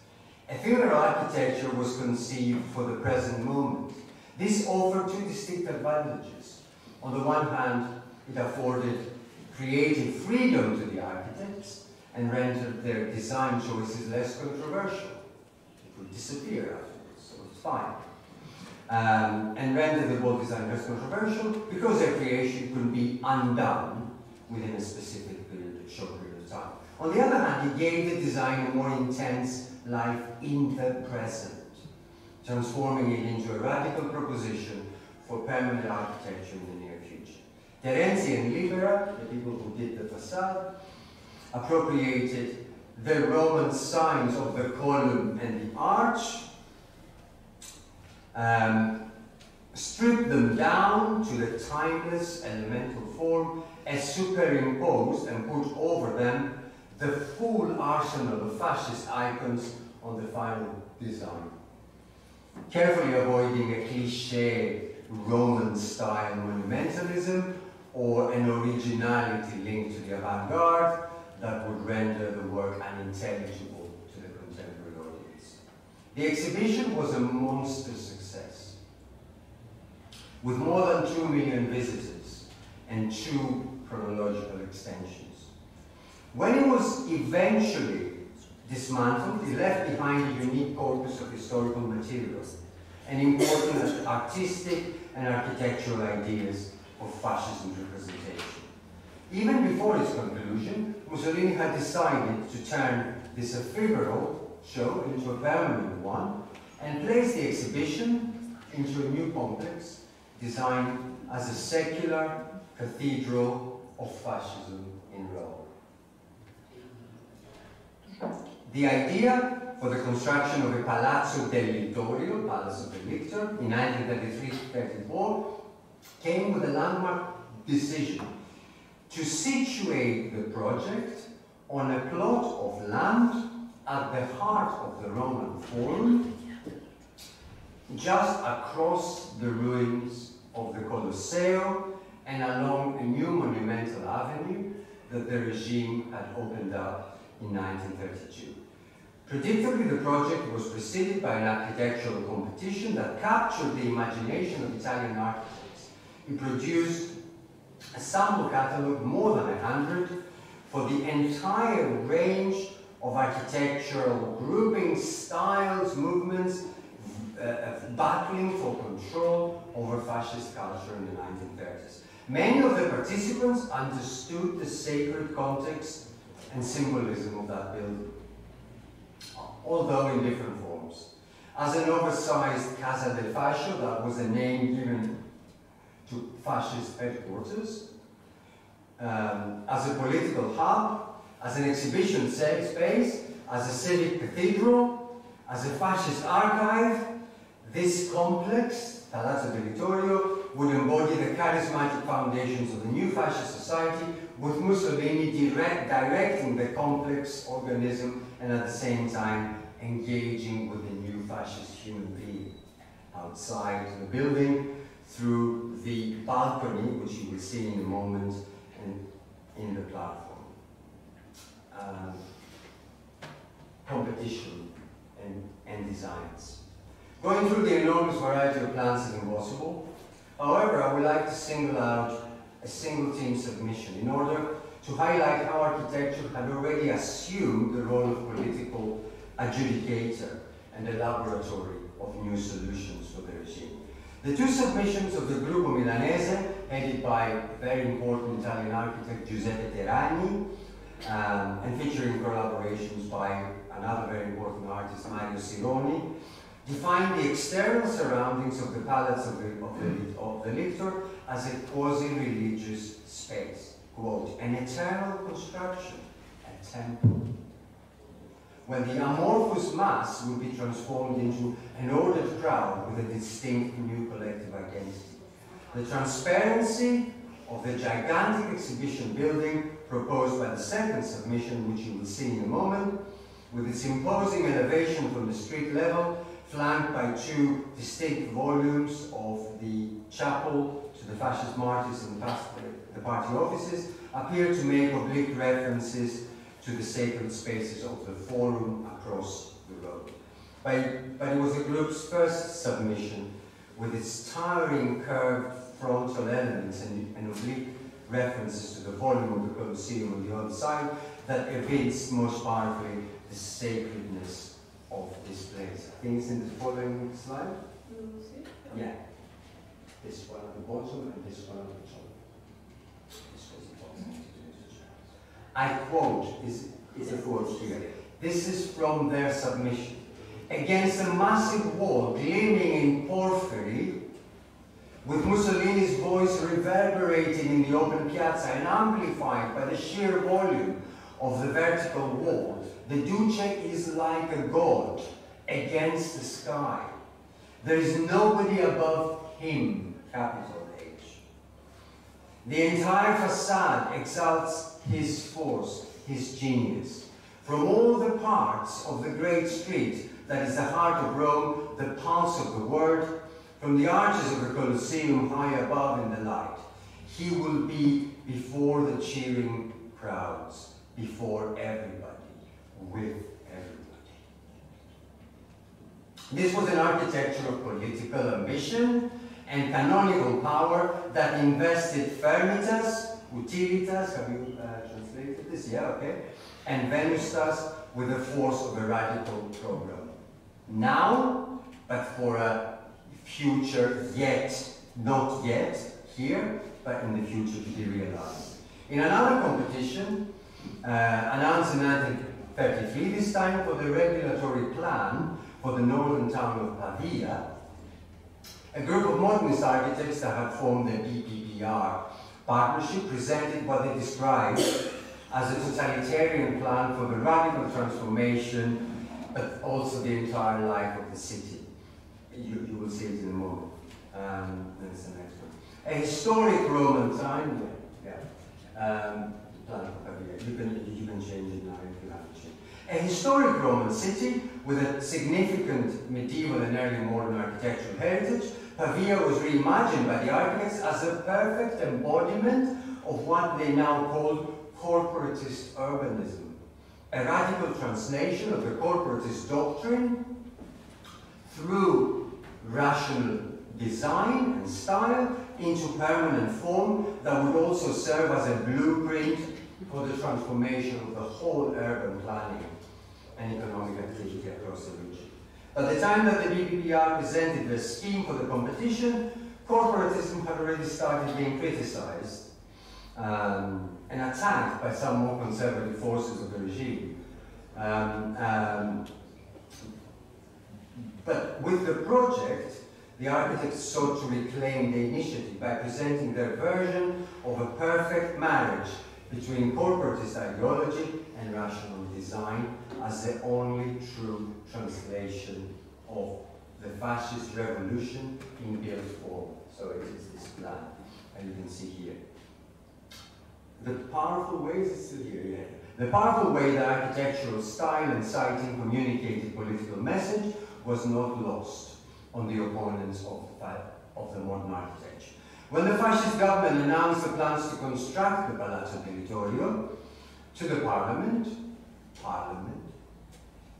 ephemeral architecture was conceived for the present moment. This offered two distinct advantages. On the one hand, it afforded creative freedom to the architects and rendered their design choices less controversial. It would disappear afterwards, so it's fine. And rendered the bold design less controversial because their creation could be undone within a specific short period of time. On the other hand, it gave the design a more intense life in the present, transforming it into a radical proposition for permanent architecture in the near future. Terenzi and Libera, the people who did the facade, appropriated the Roman signs of the column and the arch, stripped them down to the timeless elemental form, as superimposed and put over them the full arsenal of fascist icons on the final design. Carefully avoiding a cliché Roman-style monumentalism or an originality linked to the avant-garde that would render the work unintelligible to the contemporary audience. The exhibition was a monster success, with more than 2 million visitors and 2 chronological extensions. When it was eventually dismantled, it left behind a unique corpus of historical materials and important artistic and architectural ideas of fascism representation. Even before its conclusion, Mussolini had decided to turn this ephemeral show into a permanent one and place the exhibition into a new complex designed as a secular cathedral of fascism in Rome. The idea for the construction of a Palazzo del Littorio, Palace of the Lictor, in 1933-34 came with a landmark decision to situate the project on a plot of land at the heart of the Roman Forum, just across the ruins of the Colosseo and along a new monumental avenue that the regime had opened up in 1932. Predictably, the project was preceded by an architectural competition that captured the imagination of Italian architects. It produced a sample catalogue, more than 100, for the entire range of architectural groupings, styles, movements, battling for control over fascist culture in the 1930s. Many of the participants understood the sacred context and symbolism of that building, although in different forms. As an oversized Casa del Fascio, that was the name given to fascist headquarters, as a political hub, as an exhibition space, as a civic cathedral, as a fascist archive, this complex, Palazzo del Littorio, would embody the charismatic foundations of the new fascist society, with Mussolini directing the complex organism and at the same time engaging with the new fascist human being outside the building through the balcony, which you will see in a moment, and in the platform. Competition and designs. Going through the enormous variety of plans is impossible. However, I would like to single out a single team submission in order to highlight how architecture had already assumed the role of political adjudicator and a laboratory of new solutions for the regime. The two submissions of the Gruppo Milanese, headed by very important Italian architect Giuseppe Terragni, and featuring collaborations by another very important artist, Mario Sironi, define the external surroundings of the palace of the lictor as a quasi-religious space. Quote, an eternal construction, a temple, where the amorphous mass will be transformed into an ordered crowd with a distinct new collective identity. The transparency of the gigantic exhibition building proposed by the second submission, which you will see in a moment, with its imposing elevation from the street level, flanked by two distinct volumes of the chapel to the fascist martyrs and the party offices, appear to make oblique references to the sacred spaces of the forum across the road. But it was the group's first submission, with its towering curved frontal elements and oblique references to the volume of the Colosseum on the other side, that evinced most powerfully the sacredness of this place. I think it's in the following slide. Yeah. This one at the bottom and this one at the top. This was important to do. I quote, is a quote here. This is from their submission. Against a massive wall gleaming in porphyry, with Mussolini's voice reverberating in the open piazza and amplified by the sheer volume of the vertical wall, the Duce is like a god against the sky. There is nobody above him, capital H. The entire facade exalts his force, his genius. From all the parts of the great street that is the heart of Rome, the pulse of the world, from the arches of the Colosseum high above in the light, he will be before the cheering crowds, before everybody, with everybody. This was an architecture of political ambition and canonical power that invested firmitas, utilitas, have you translated this? Yeah, okay. And venustas with the force of a radical program. Now, but for a future yet, not yet here, but in the future to be realized. In another competition, announced in 1933, this time for the regulatory plan for the northern town of Pavia, a group of modernist architects that had formed the BPPR partnership presented what they described as a totalitarian plan for the radical transformation, but also the entire life of the city. You will see it in a moment. That's the next one. A historic Roman time. You can change it now if you have to change. A historic Roman city with a significant medieval and early modern architectural heritage, Pavia was reimagined by the architects as a perfect embodiment of what they now call corporatist urbanism, a radical translation of the corporatist doctrine through rational design and style into permanent form that would also serve as a blueprint for the transformation of the whole urban planning and economic activity across the region. By the time that the BPPR presented their scheme for the competition, corporatism had already started being criticized and attacked by some more conservative forces of the regime. But with the project, the architects sought to reclaim the initiative by presenting their version of a perfect marriage between corporatist ideology and rational design as the only true translation of the fascist revolution in built form. So it is this plan, and you can see here. The powerful ways, it's still here, yeah. The powerful way the architectural style and siting communicated political message was not lost on the opponents of the modern architecture. When the fascist government announced the plans to construct the Palazzo Territorio to the Parliament,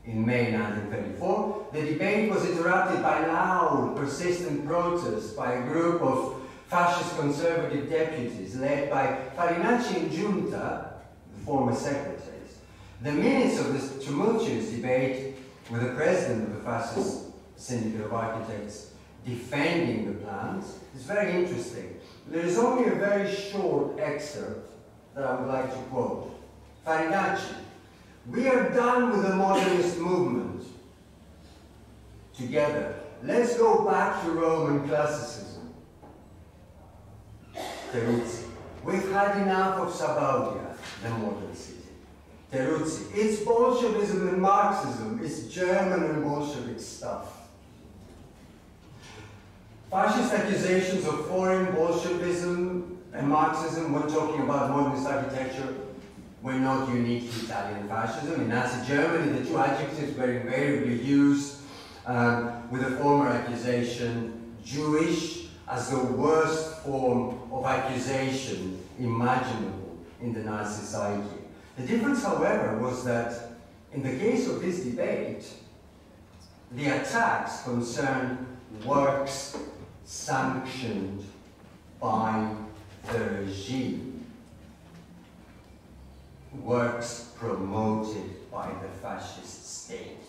in May 1934, the debate was interrupted by loud, persistent protests by a group of fascist conservative deputies led by Farinacci and Giunta, the former secretaries. The minutes of this tumultuous debate, with the president of the fascist syndicate of architects defending the plans, is very interesting. There is only a very short excerpt that I would like to quote. Farinacci: "We are done with the modernist movement. Together, let's go back to Roman classicism." Teruzzi: "We've had enough of Sabaudia, the modern city." Teruzzi: "It's Bolshevism and Marxism. It's German and Bolshevik stuff." Fascist accusations of foreign Bolshevism and Marxism when talking about modernist architecture were not unique to Italian fascism. In Nazi Germany, the two adjectives were invariably used, with the former accusation Jewish as the worst form of accusation imaginable in the Nazi psyche. The difference, however, was that in the case of this debate, the attacks concerned works sanctioned by the regime, works promoted by the fascist state.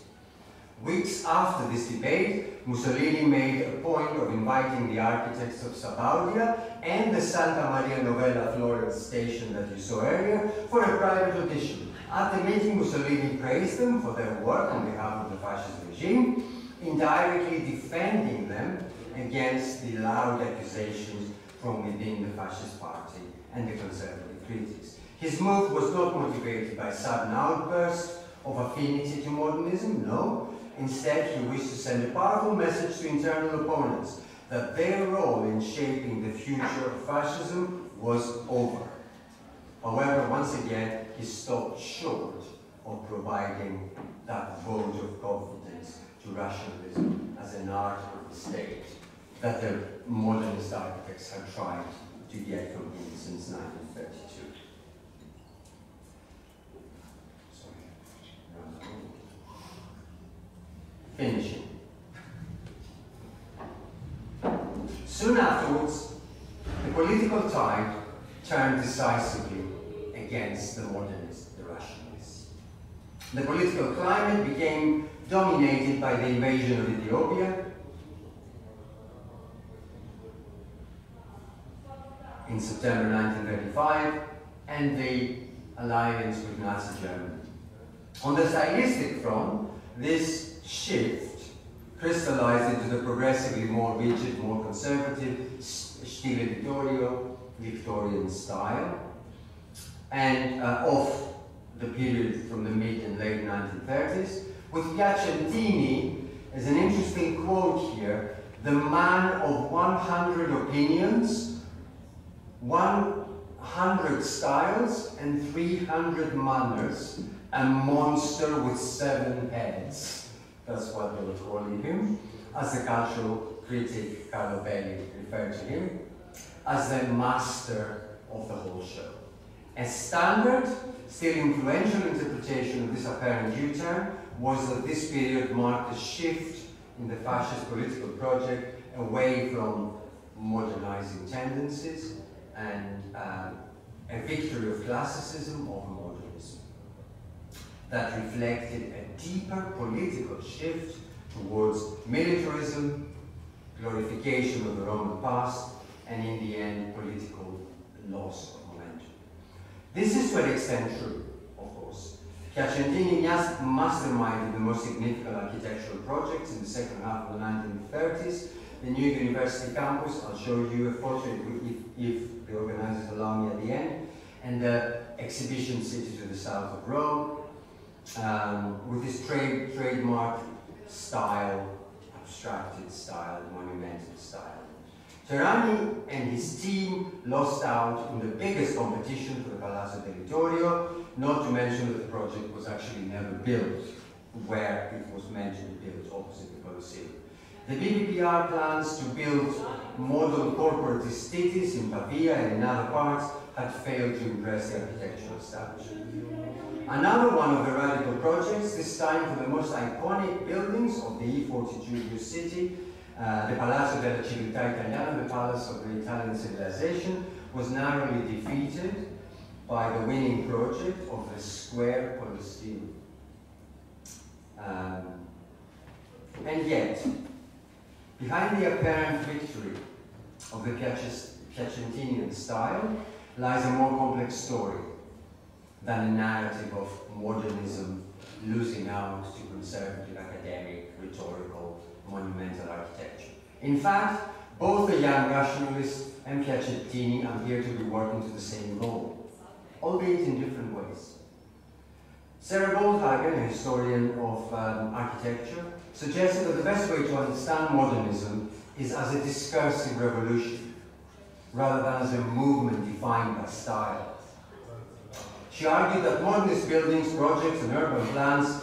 Weeks after this debate, Mussolini made a point of inviting the architects of Sabaudia and the Santa Maria Novella Florence station that you saw earlier for a private audition. At the meeting, Mussolini praised them for their work on behalf of the fascist regime, indirectly defending them against the loud accusations from within the fascist party and the conservative critics. His move was not motivated by sudden outbursts of affinity to modernism, no. Instead, he wished to send a powerful message to internal opponents that their role in shaping the future of fascism was over. However, once again, he stopped short of providing that vote of confidence to rationalism as an art of the state that the modernist architects had tried to get from him since 1932. Finishing. Soon afterwards, the political tide turned decisively against the modernists, the rationalists. The political climate became dominated by the invasion of Ethiopia in September 1935 and the alliance with Nazi Germany. On the stylistic front, this shift crystallized into the progressively more rigid, more conservative stile Vittorio, Victorian style, and of the period from the mid and late 1930s, with Piacentini as an interesting quote here: "The man of 100 opinions, 100 styles, and 300 manners, a monster with 7 heads." That's what they were calling him, as the cultural critic Carlo Belli referred to him, as the master of the whole show. A standard, still influential interpretation of this apparent U-turn was that this period marked a shift in the fascist political project away from modernizing tendencies and a victory of classicism over modernism that reflected a deeper political shift towards militarism, glorification of the Roman past, and in the end, political loss of momentum. This is to an extent true, of course. Piacentini masterminded the most significant architectural projects in the second half of the 1930s. The new university campus, I'll show you a photo if the organizers allow me at the end, and the exhibition city to the south of Rome, with this trademark style, abstracted style, monumental style. Terrani and his team lost out in the biggest competition for the Palazzo del Littorio, not to mention that the project was actually never built where it was meant to be built, opposite the Colosseum. The BBPR plans to build model corporatist cities in Pavia and in other parts had failed to impress the architectural establishment. Another one of the radical projects, this time for the most iconic buildings of the E42 city, the Palazzo della Civiltà Italiana, the Palace of the Italian Civilization, was narrowly defeated by the winning project of the Square Colosseum. And yet, behind the apparent victory of the Piacentinian style lies a more complex story than a narrative of modernism losing out to conservative, academic, rhetorical, monumental architecture. In fact, both the young rationalist and Piacentini appear to be working to the same goal, albeit in different ways. Sarah Goldhagen, a historian of architecture, suggested that the best way to understand modernism is as a discursive revolution, rather than as a movement defined by style. She argued that modernist buildings, projects, and urban plans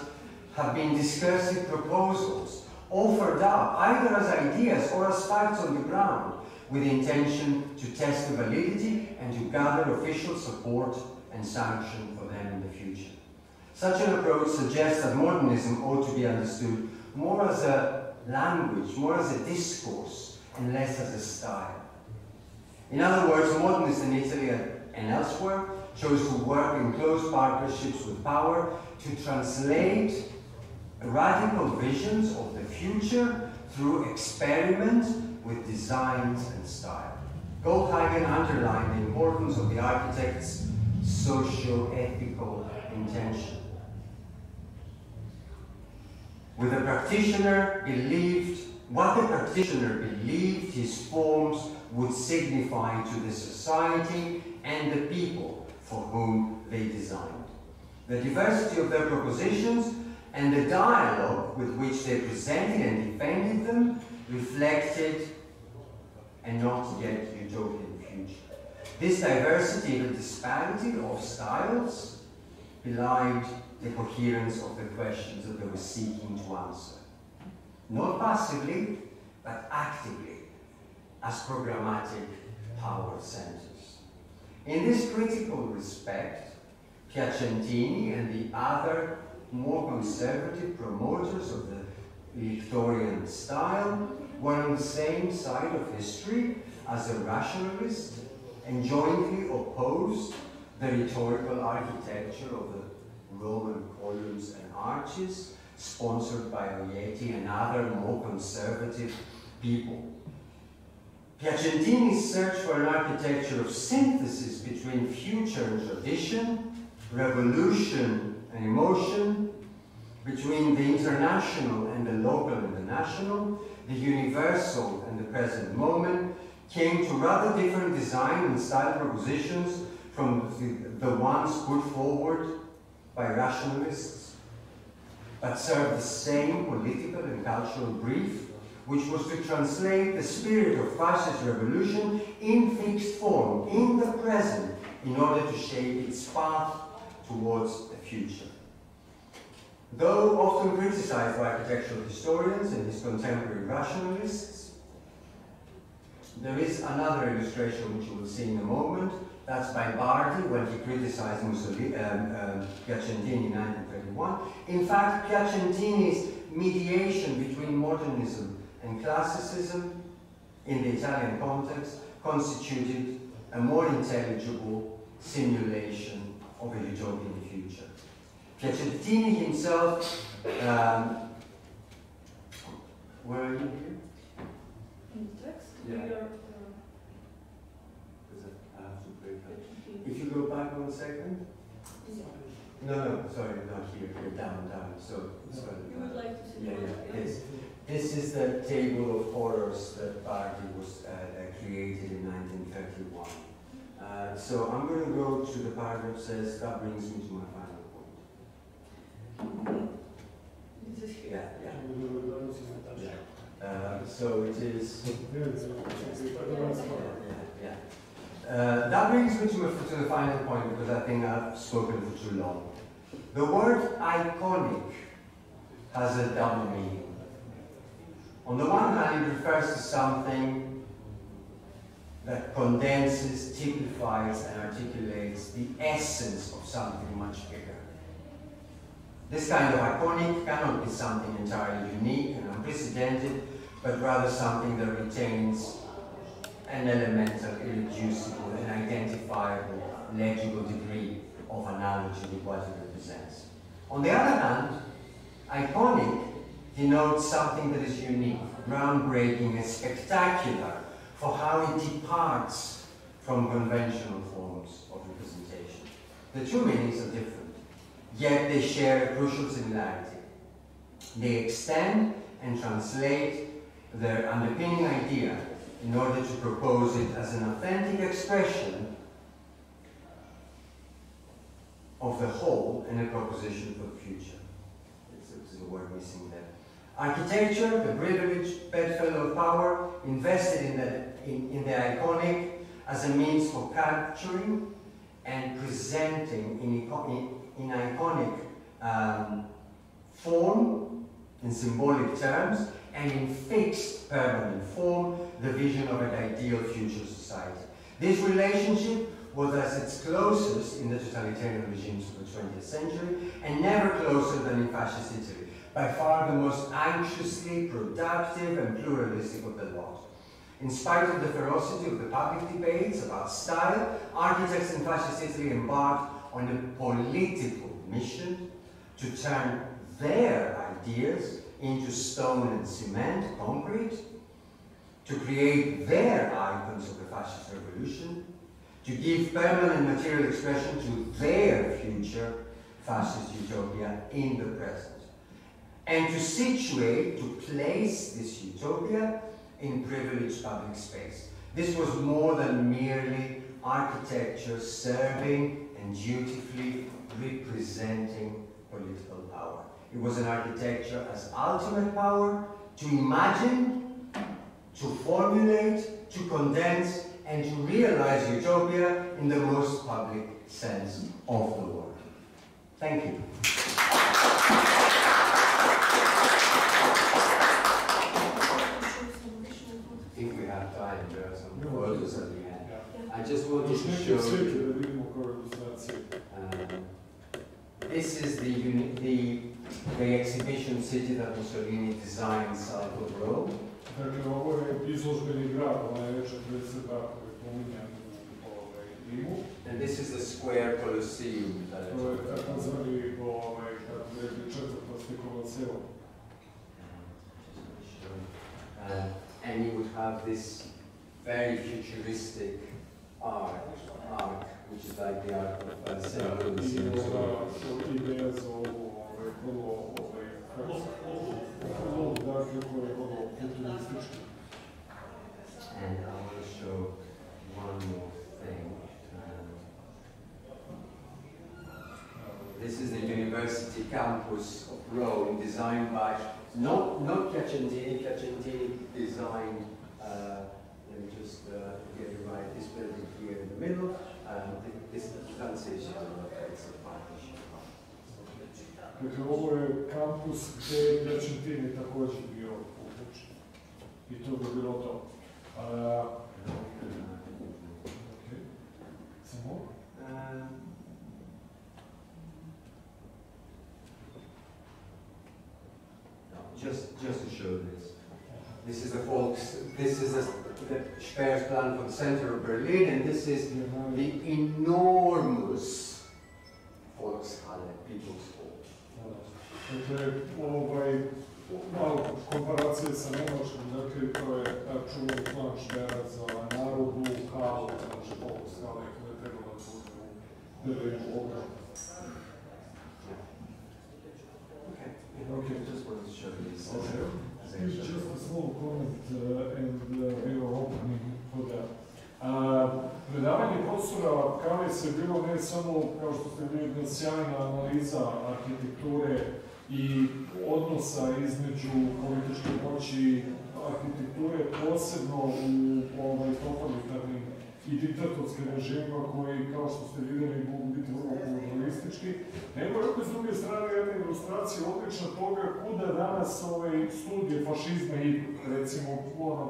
have been discursive proposals offered up either as ideas or as facts on the ground, with the intention to test the validity and to gather official support and sanction for them in the future. Such an approach suggests that modernism ought to be understood more as a language, more as a discourse, and less as a style. In other words, modernists in Italy and elsewhere chose to work in close partnerships with power to translate radical visions of the future through experiment with designs and style. Goldhagen underlined the importance of the architect's socio-ethical intention. What the practitioner believed his forms would signify to the society and the people for whom they designed. The diversity of their propositions and the dialogue with which they presented and defended them reflected a not yet utopian future. This diversity and disparity of styles belied the coherence of the questions that they were seeking to answer. Not passively, but actively, as programmatic power centers. In this critical respect, Piacentini and the other more conservative promoters of the Victorian style were on the same side of history as the rationalists and jointly opposed the rhetorical architecture of the Roman columns and arches sponsored by Oietti and other more conservative people. Piacentini's search for an architecture of synthesis between future and tradition, revolution and emotion, between the international and the local and the national, the universal and the present moment, came to rather different design and style propositions from the ones put forward by rationalists, but served the same political and cultural brief, which was to translate the spirit of fascist revolution in fixed form, in the present, in order to shape its path towards the future. Though often criticized by architectural historians and his contemporary rationalists, there is another illustration which you will see in a moment. That's by Bardi when he criticized Piacentini in 1931. In fact, Piacentini's mediation between modernism and classicism in the Italian context constituted a more intelligible simulation of a utopian future. Piacentini himself, where are you here? In the text? Yeah. I have to break up. If you go back 1 second. No, sorry, not here, down. So it's You would like to see yeah. This is the table of horrors that Bardi was created in 1931. So I'm going to go to the part that says, that brings me to my final point. This is here. Yeah. So it is. That brings me to the final point, because I think I've spoken for too long. The word iconic has a double meaning. On the one hand, it refers to something that condenses, typifies, and articulates the essence of something much bigger. This kind of iconic cannot be something entirely unique and unprecedented, but rather something that retains an elemental, irreducible, and identifiable, legible degree of analogy with what it represents. On the other hand, iconic denotes something that is unique, groundbreaking, and spectacular for how it departs from conventional forms of representation. The two meanings are different, yet they share a crucial similarity. They extend and translate their underpinning idea in order to propose it as an authentic expression of the whole and a proposition for the future. There's a word missing there. Architecture, the privileged bedfellow of power, invested in the iconic as a means for capturing and presenting in iconic form, in symbolic terms, and in fixed, permanent form, the vision of an ideal future society. This relationship was at its closest in the totalitarian regimes of the 20th century, and never closer than in fascist Italy, by far the most anxiously productive and pluralistic of the lot. In spite of the ferocity of the public debates about style, architects in fascist Italy embarked on a political mission to turn their ideas into stone and cement, concrete, to create their icons of the fascist revolution, to give permanent material expression to their future fascist utopia in the present, and to situate, to place this utopia in privileged public space. This was more than merely architecture serving and dutifully representing political power. It was an architecture as ultimate power to imagine, to formulate, to condense, and to realize utopia in the most public sense of the word. Thank you. If we have time, there are some photos at the end. I just wanted to show you. This is the exhibition city that Mussolini designed south of Rome. Dakle, ovo je izložbeni grad, najveća predseda koji pominjan u Rimu. And this is the square Colosseum. To je takozvani četvrtasti Koloseum. And you would have this very futuristic arc, which is like the arc of St. Colosseum. And I want to show one more thing. This is the university campus of Rome, designed by not Piacentini. Piacentini designed. Let me just get it right. This building here in the middle. This transition. Dakle, ovo je kampus gdje je Piacentini također bio uključen. I to bi bilo to. Samo? Just to show this. This is the Speersplan for the center of Berlin, and this is the enormous Volkshalle, People's Hall. Dakle, malo komparacije sa Njemačkom, dakle, to je čuveni plan Speera za narodu, kao, znači, Volkshalle, koje treba da bude u Berlinu ogromno. Okay, just wanted to show you this. Just a small comment and we were opening for that. Predavanje profesora Kalisa je bilo ne samo, kao što ste vidjeli, sjajna analiza arhitekture i odnosa između političke moći i arhitekture, posebno u totalitarnim i diktatorskim režimima koji, kao što ste vidjeli, mogu biti vrlo kolonialistički. Nego je opet s druge strane jedna ilustracija odlična toga kuda danas studije fašizma idu. Recimo,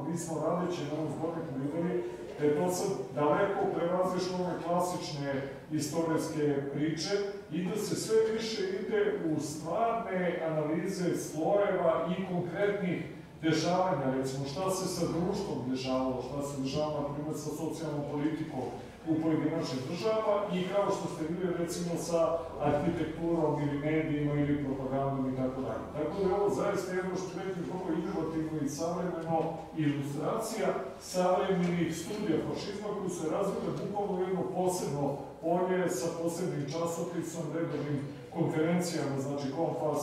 mi smo radeći na ovom zborniku vidjeli da je to sad daleko prevazišlo ove klasične istorijske priče i da se sve više ide u stvarne analize slojeva i konkretnih dešavanja, recimo šta se sa društvom dešavalo, šta se dešavalo, na primjer, sa socijalnom politikom u pojedinačnih država i kao što ste vidjeli, recimo, sa arhitekturom ili medijima ili propagandom i tako dalje. Tako da je ovo zaista jedno što rekli vrlo inovativno i savremeno ilustracija savremenih studija fašizma koji se razvile bukvalno jedno posebno polje sa posebnim časopisom, redovnim konferencijama, znači konfas,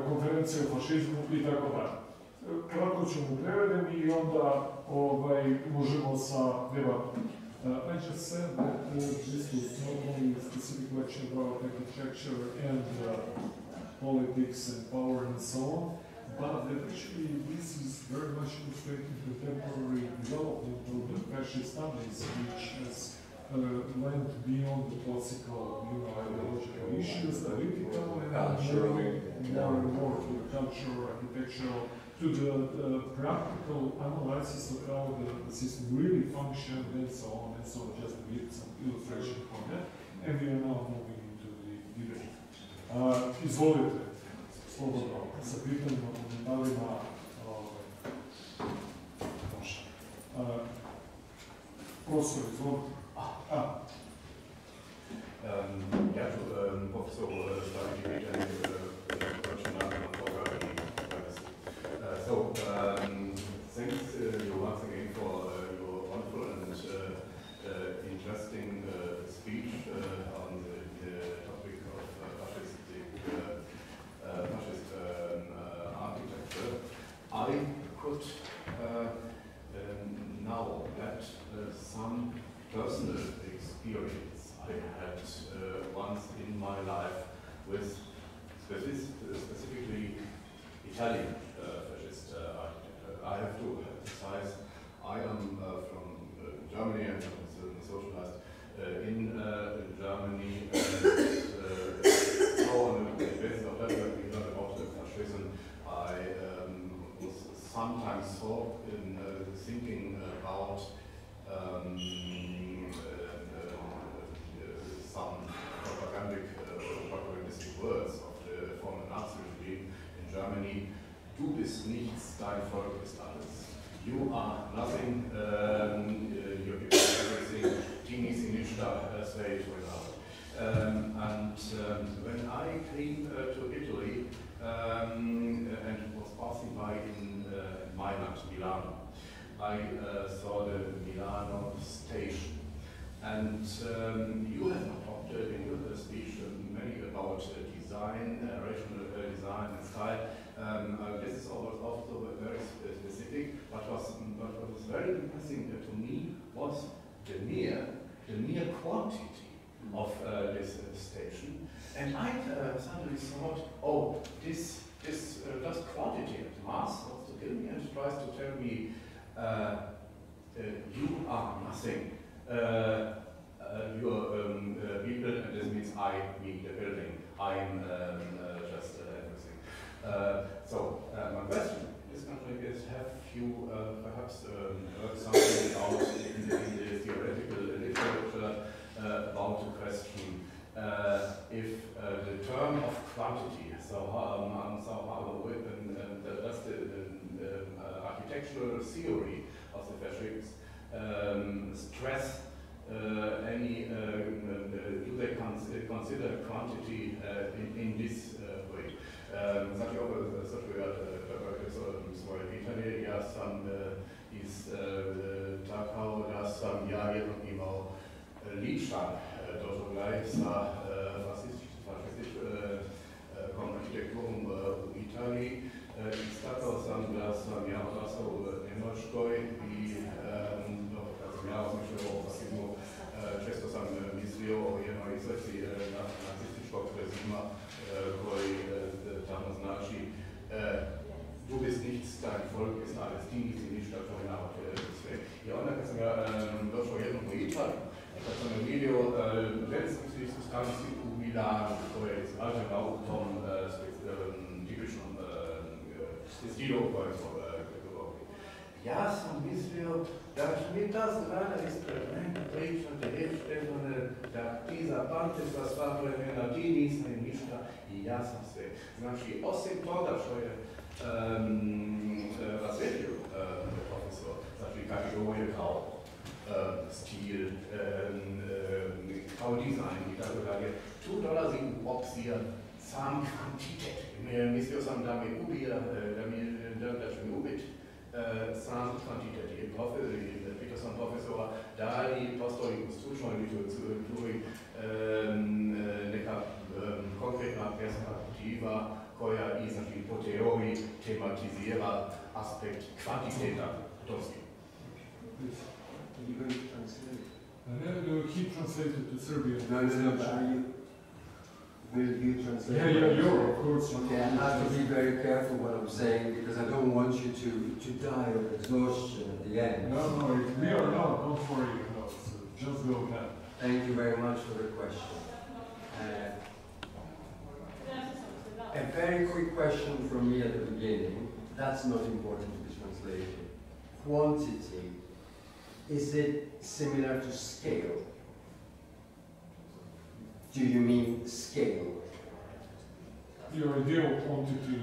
konferencije o fašizmu i tako dalje. Kratko ćemo prevedem i onda možemo sa debatom. I just said that this was not only a specific lecture about architecture and politics and power and so on, but that actually this is very much illustrating contemporary development of the fascist studies, which has went beyond the classical, ideological issues, political, and moving more and more to the cultural, architectural, to the practical analysis of how the system really functioned and so on, just to give some illustration on that. And we are now moving into the debate. Izvolite, slobodno, sa pitanjima, komentarima. Profesor, izvolite. Ja ću profesor staviti pitanje računalnog programiranja. So, thanks you once again for your wonderful and interesting speech on the topic of fascist architecture. I could now add some personal experience I had once in my life with specifically Italian fascist architecture. I have to emphasize I am from Germany and socialized in Germany. So on the basis of that, we learned about fascism. I was sometimes thought in thinking about some propagandistic words of the former Nazi regime in Germany. Du bist nichts, dein Volk ist alles. You are nothing, you give everything, tini sinistra, say it without. And when I came to Italy and was passing by in Milano, I saw the Milano station. And you have talked in your speech many about design, rational design and style. This is also very specific, but what was very impressive to me was the mere quantity of this station. And I suddenly thought, oh, this just quantity and mass wants to kill me and tries to tell me, you are nothing. You are people, and this means I mean the building. I'm just everything. So my question in this country is: have you perhaps heard something about in the theoretical literature about the question if the term of quantity, does the architectural theory of the fascists stress any? Do they consider quantity in this way? Znači ovo svoje pitanje, ja sam iz takao da sam ja jednom imao ličan doživljaj sa fašističkom arhitekturom u Italiji. Istakao sam da sam ja odrastao u Njemačkoj i kad sam ja razmišljao o fašizmu, često sam mislio o jednoj izreci nacističkog režima koji tamo Volk ist alles, ti si ništa, to je narod, sve. I onda kad sam ja došao jednom u Italiju, kad sam je vidio, Renesanski sustavnici u Milanu, to je izražena u tom tipičnom stilu kojem smo govorili. Ja sam mislio da će mi ta strana eksperimenta pričati reći da ti zapamtiš za sva vremena, ti nisam ništa i ja sam sve. Znači, osim toga što je razvjetio profesor, znači kategorije kao stil, kao dizajn i tako dalje, tu dolazi u obzir sam kvantitet. Mislio sam da me ubija, da će me ubiti sam kvantitet. Pitao sam profesora da li postoji u stručnoj literaturi neka konkretna perspektiva koja i znači po teoriji tematizira aspekt kvantiteta Tomski. Are you going to translate? No, he translated to Serbian. No, but will you translate? Yeah, you're, of course. Okay, I have to be very careful what I'm saying because I don't want you to die of exhaustion at the end. No, we are not, don't worry about it. So just go ahead. Thank you very much for the question. A very quick question from me at the beginning. That's not important to be translated. Quantity. Is it similar to scale? Do you mean scale? Your ideal quantity.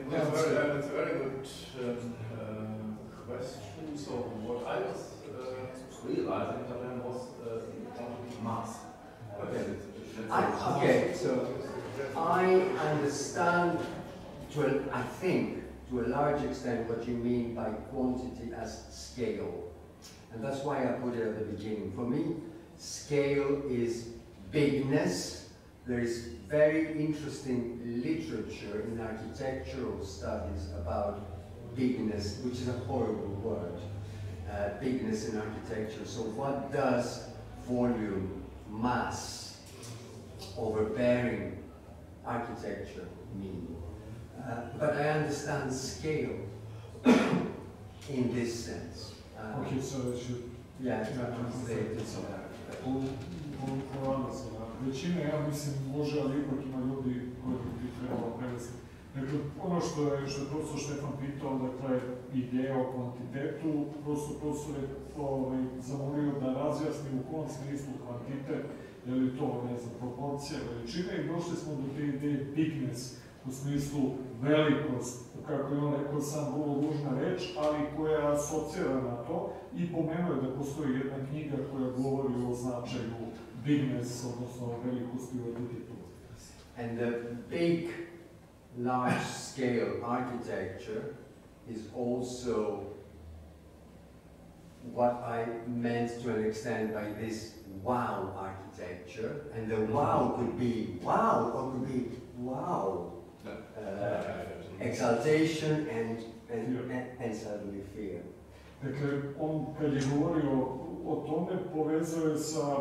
That's a very good question. So what I was realizing then was mass. Okay, so I understand, I think, to a large extent what you mean by quantity as scale. And that's why I put it at the beginning. For me, scale is bigness. There is very interesting literature in architectural studies about bigness, which is a horrible word, bigness in architecture. So what does volume, mass, overbearing architecture mean? But I understand scale in this sense. Okay, so I should... Yeah, translate it so that. Većina, ja mislim, može, ali ipak ima ljudi koji bi trebalo prevesti. Dakle, ono što je profesor Štefan pitao, dakle, ideja o kvantitetu, profesor je zamolio da razjasni u kom smislu kvantitet, je li to, ne znam, proporcija, veličina, i došli smo do te ideje bigness, u smislu velikost, kako je on rekao, sam vrlo ružna reč, ali koja asocira na to i pomenuje da postoji jedna knjiga koja govori o značaju bigness, odnosno velikosti u arhitekturi. And the big, large-scale architecture is also what I meant to an extent by this wow architecture. And the wow could be wow, or could be wow. Exaltation and suddenly fear. Dakle, on kad je govorio o tome, povezuje sa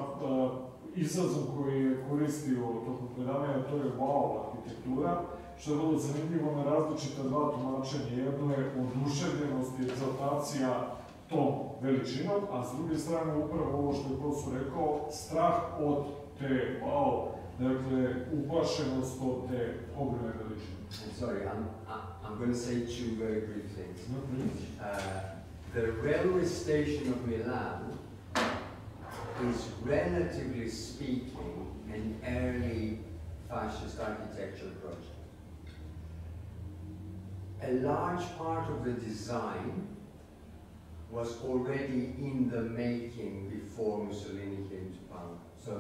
izrazom koji je koristio tokom predavanja, to je wow arhitektura, što je vrlo zanimljivo na različita dva tumačenja. Jedno je oduševljenost i egzaltacija tom veličinom, a s druge strane upravo ovo što je profesor rekao, strah od te wow, dakle, uplašenost od te ogromne veličine. I'm sorry, I'm going to say two very brief things. No, please. The railway station of Milan is, relatively speaking, an early fascist architecture project. A large part of the design was already in the making before Mussolini came to power. So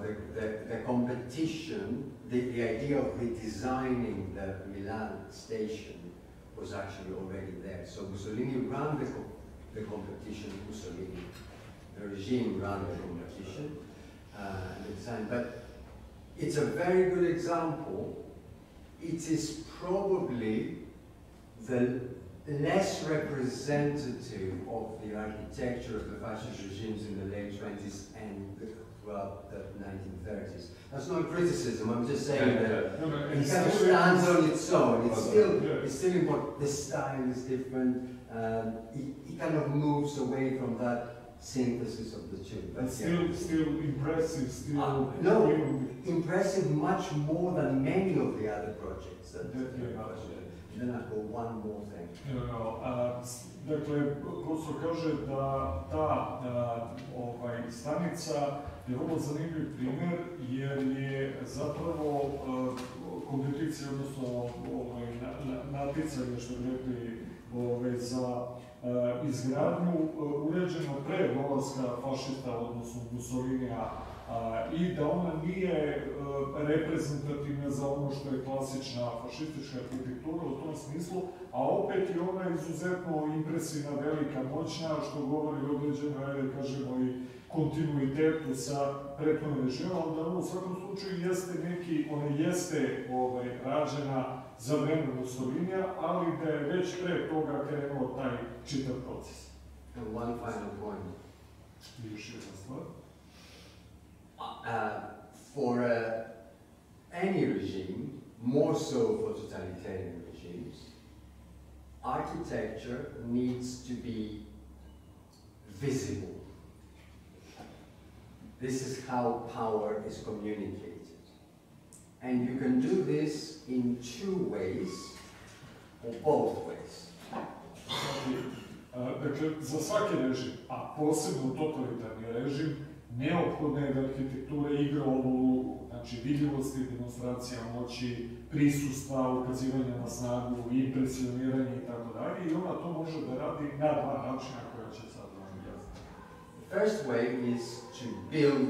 the competition, the idea of redesigning the Milan station was actually already there. So Mussolini ran the competition, the regime ran the competition, the design. But it's a very good example. It is probably the less representative of the architecture of the fascist regimes in the late 20s and throughout the 1930s. That's not criticism, I'm just saying that it kind still of stands on its own. It's Yeah. still important. The style is different. It kind of moves away from that synthesis of the two. But still impressive, still... No, impressive much more than many of the other projects. Then I've got one more thing. Dakle, profesor kaže da ta stanica je vrlo zanimljiv primjer, jer je zapravo kompeticija, odnosno natjecanje, što bi rekli, za izgradnju uređena pre dolaska fašista, odnosno Mussolinija, i da ona nije reprezentativna za ono što je klasična fašistička arhitektura u tom smislu, a opet je ona izuzetno impresivna, velika, moćna, što govori o određenoj, kažemo, i kontinuitetu sa prethodnim režimom, onda ona u svakom slučaju jeste ona jeste rađena za vreme Mussolinija, ali da je već pre toga krenuo taj čitav proces. And one final point. Još jedna stvar. For any regime, more so for totalitarian regimes, architecture needs to be visible. This is how power is communicated. And you can do this in two ways, or both ways. Dakle, za svaki režim, a posebno totalitarni režim, neophodno je da arhitektura igra ovu ulogu, znači vidljivosti, demonstracija moći, prisustva, ukazivanja na snagu, impresioniranje i tako dalje, i ona to može da radi na dva načina koja će sad vam jasniti. The first way is to build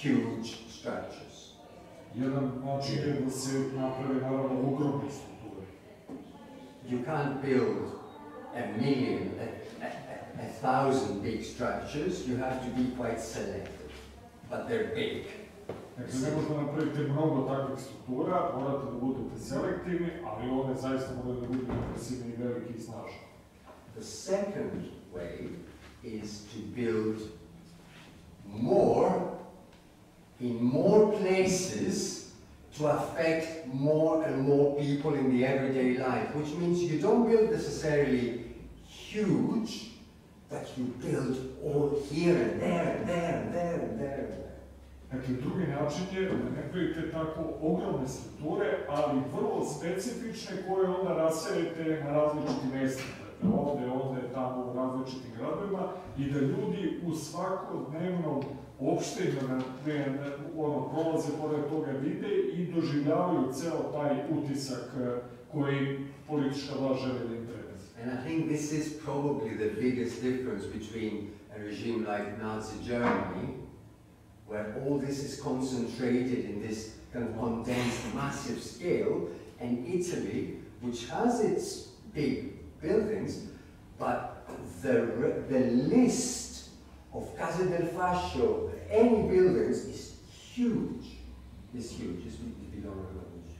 huge structures. Jedan način je da se naprave naravno ogromne strukture. You can't build a million, a thousand big structures, you have to be quite selective, but they're big. Dakle, ne možete napraviti mnogo takvih struktura, morate da budete selektivni, ali one zaista moraju da budu impresivni i veliki i snažni. The second way is to build more in more places to affect more and more people in the everyday life, which means you don't build necessarily huge, but you build all here and there and there and there and there and there. Dakle, drugi način je da ne pravite tako ogromne strukture, ali vrlo specifične koje onda rasejete na različitim mestima. Dakle, ovde, tamo u različitim gradovima i da ljudi u svakodnevnom opštenju prolaze pored toga vide i doživljavaju ceo taj utisak koji politička vlast želi da im prenese. And I think this is probably the biggest difference between a regime like Nazi Germany, where all this is concentrated in this kind of condensed, massive scale, and Italy, which has its big buildings, but the list of Casa del Fascio, any buildings, is huge. It's huge. It's beyond recognition.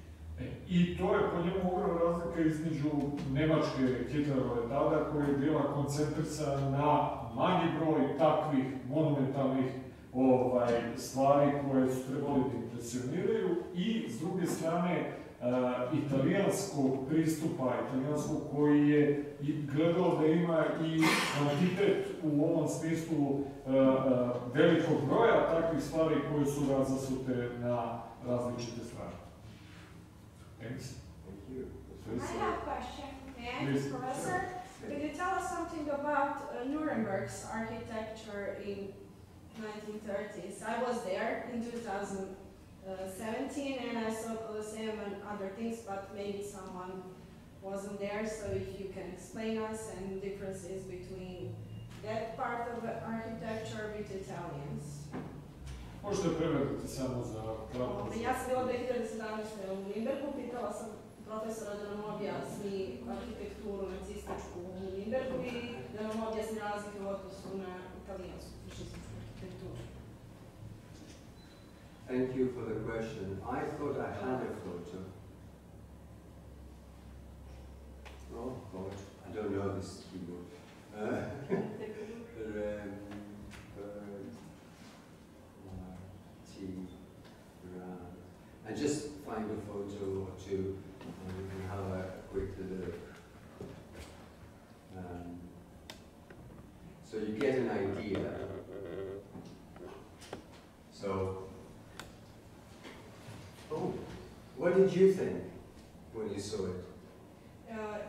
I to je po njemu ogromna razlika između Nemačke Hitlerove tada, koja je bila koncentrisana na manji broj takvih monumentalnih stvari koje su trebali da impresioniraju, i s druge strane italijanskog pristupa, italijanskog koji je gledao da ima i kvantitet u ovom smislu velikog broja takvih stvari koje su razasute na različite strane. Thanks. Thank you. I have a question. May I, Professor? Could you tell us something about Nuremberg's architecture in 1930s? I was there in 2017 and I saw Colosseum and other things, but maybe someone wasn't there, so if you can explain us and differences between that part of the architecture with Italians. Možete prevediti samo za kratko. Ja sam bila 2017. u Limbergu, pitala sam profesora da nam objasni arhitekturu nacističku u Limbergu i da nam objasni razlike u odnosu na italijansku fašističku arhitekturu. Thank you for the question. I thought I had a photo. Oh God, I don't know this keyboard. here. So, oh, what did you think when you saw it?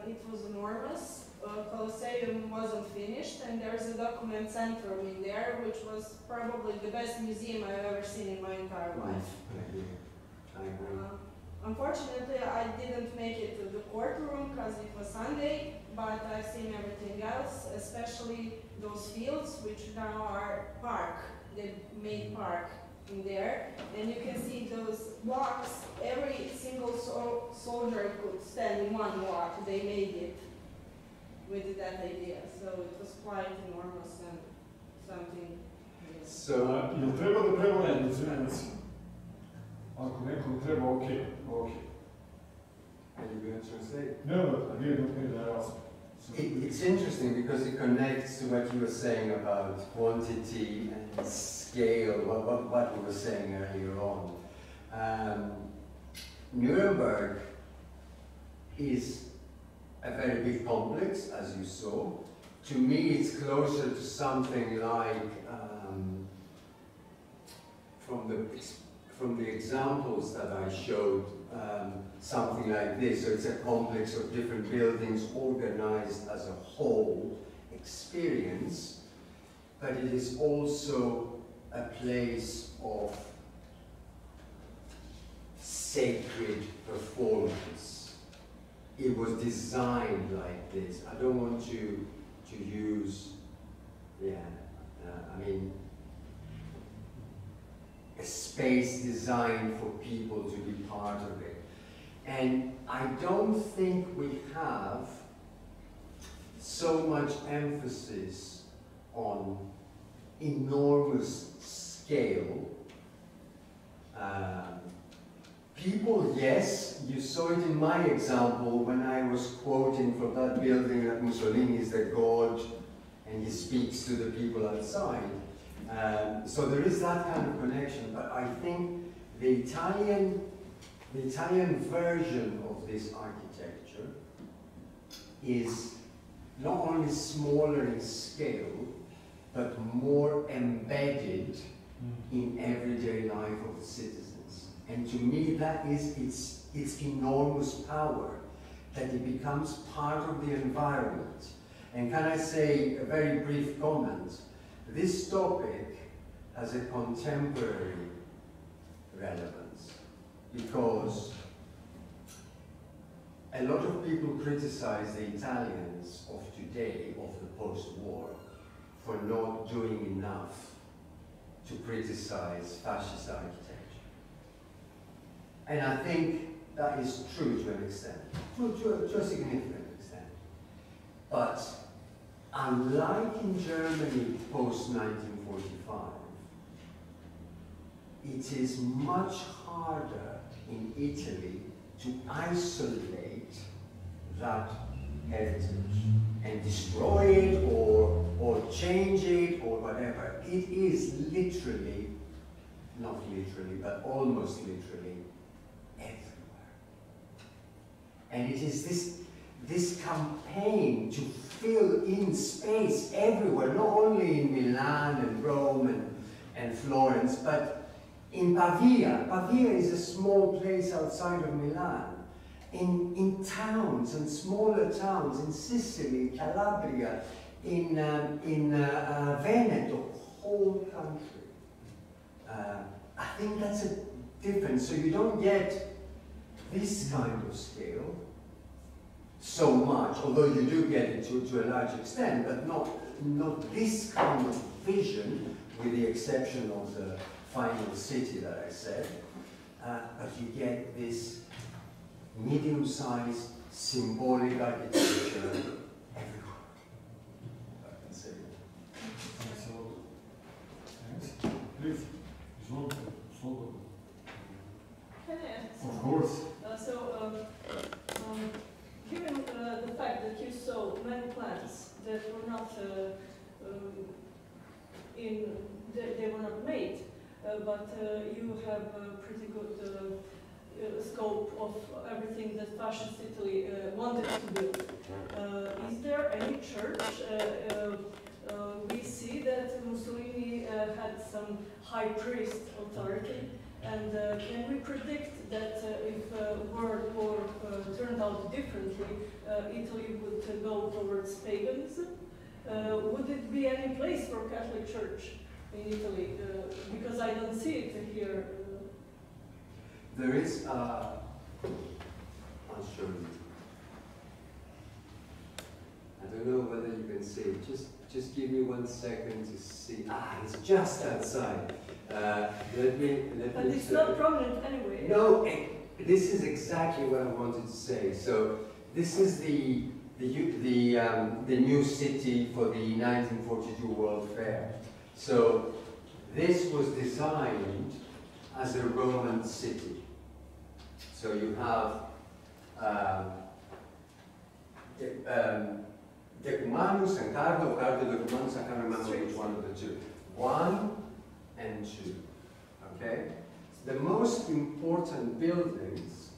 It was enormous. Colosseum wasn't finished, and there's a document centrum in there, which was probably the best museum I've ever seen in my entire life. I agree. Unfortunately, I didn't make it to the courtroom because it was Sunday, but I've seen everything else, especially those fields, which now are park. They made park in there, and you can see those blocks. Every single soldier could stand in one block. They made it with that idea, so it was quite enormous and something. So, Jel treba da prevodimo, izvinjam se? Ako nekom treba, okej. are you going to translate? No, nije da ja sam. It's interesting because it connects to what you were saying about quantity and scale, what we were saying earlier on. Nuremberg is a very big complex, as you saw. To me, it's closer to something like, from the examples that I showed, something like this. So it's a complex of different buildings organized as a whole experience, but it is also a place of sacred performance. It was designed like this. I don't want to use, I mean, a space designed for people to be part of it. And I don't think we have so much emphasis on enormous scale. People, yes, you saw it in my example when I was quoting from that building that Mussolini is the god and he speaks to the people outside. So there is that kind of connection, but I think the Italian version of this architecture is not only smaller in scale, but more embedded in everyday life of the citizens. And to me, that is its enormous power, that it becomes part of the environment. And can I say a very brief comment? This topic has a contemporary relevance, because a lot of people criticize the Italians of today, of the post-war, for not doing enough to criticize fascist architecture. And I think that is true to an extent, to a significant extent. But unlike in Germany post-1945, it is much harder in Italy to isolate that heritage and destroy it or change it or whatever. It is literally, not literally, but almost literally everywhere. And it is this campaign to fill in space everywhere, not only in Milan and Rome and Florence, but in Pavia. Pavia is a small place outside of Milan. In towns and smaller towns, in Sicily, Calabria, in Veneto, whole country. I think that's a difference. So you don't get this kind of scale so much, although you do get it to a large extent, but not this kind of vision, with the exception of the final city that I said. But you get this medium-sized symbolic architecture everywhere. I can say it. Please, slowly. Can I add Of something? course. Given the fact that you saw many plans that were not they were not made, but you have a pretty good scope of everything that fascist Italy wanted to build. Is there any church we see see that Mussolini had some high priest authority, and can we predict that if World War turned out differently, Italy would go towards paganism? Would it be any place for Catholic Church in Italy? Because I don't see it here. There is, I'll show you. I don't know whether you can see it. Just give me 1 second to see. Ah, it's just outside. Let me. But it's not prominent anyway. No, this is exactly what I wanted to say. So this is the new city for the 1942 World Fair. So this was designed as a Roman city. So you have Decumanus and Cardo Decumanus, I can't remember which one of the two. 1 and 2, okay? The most important buildings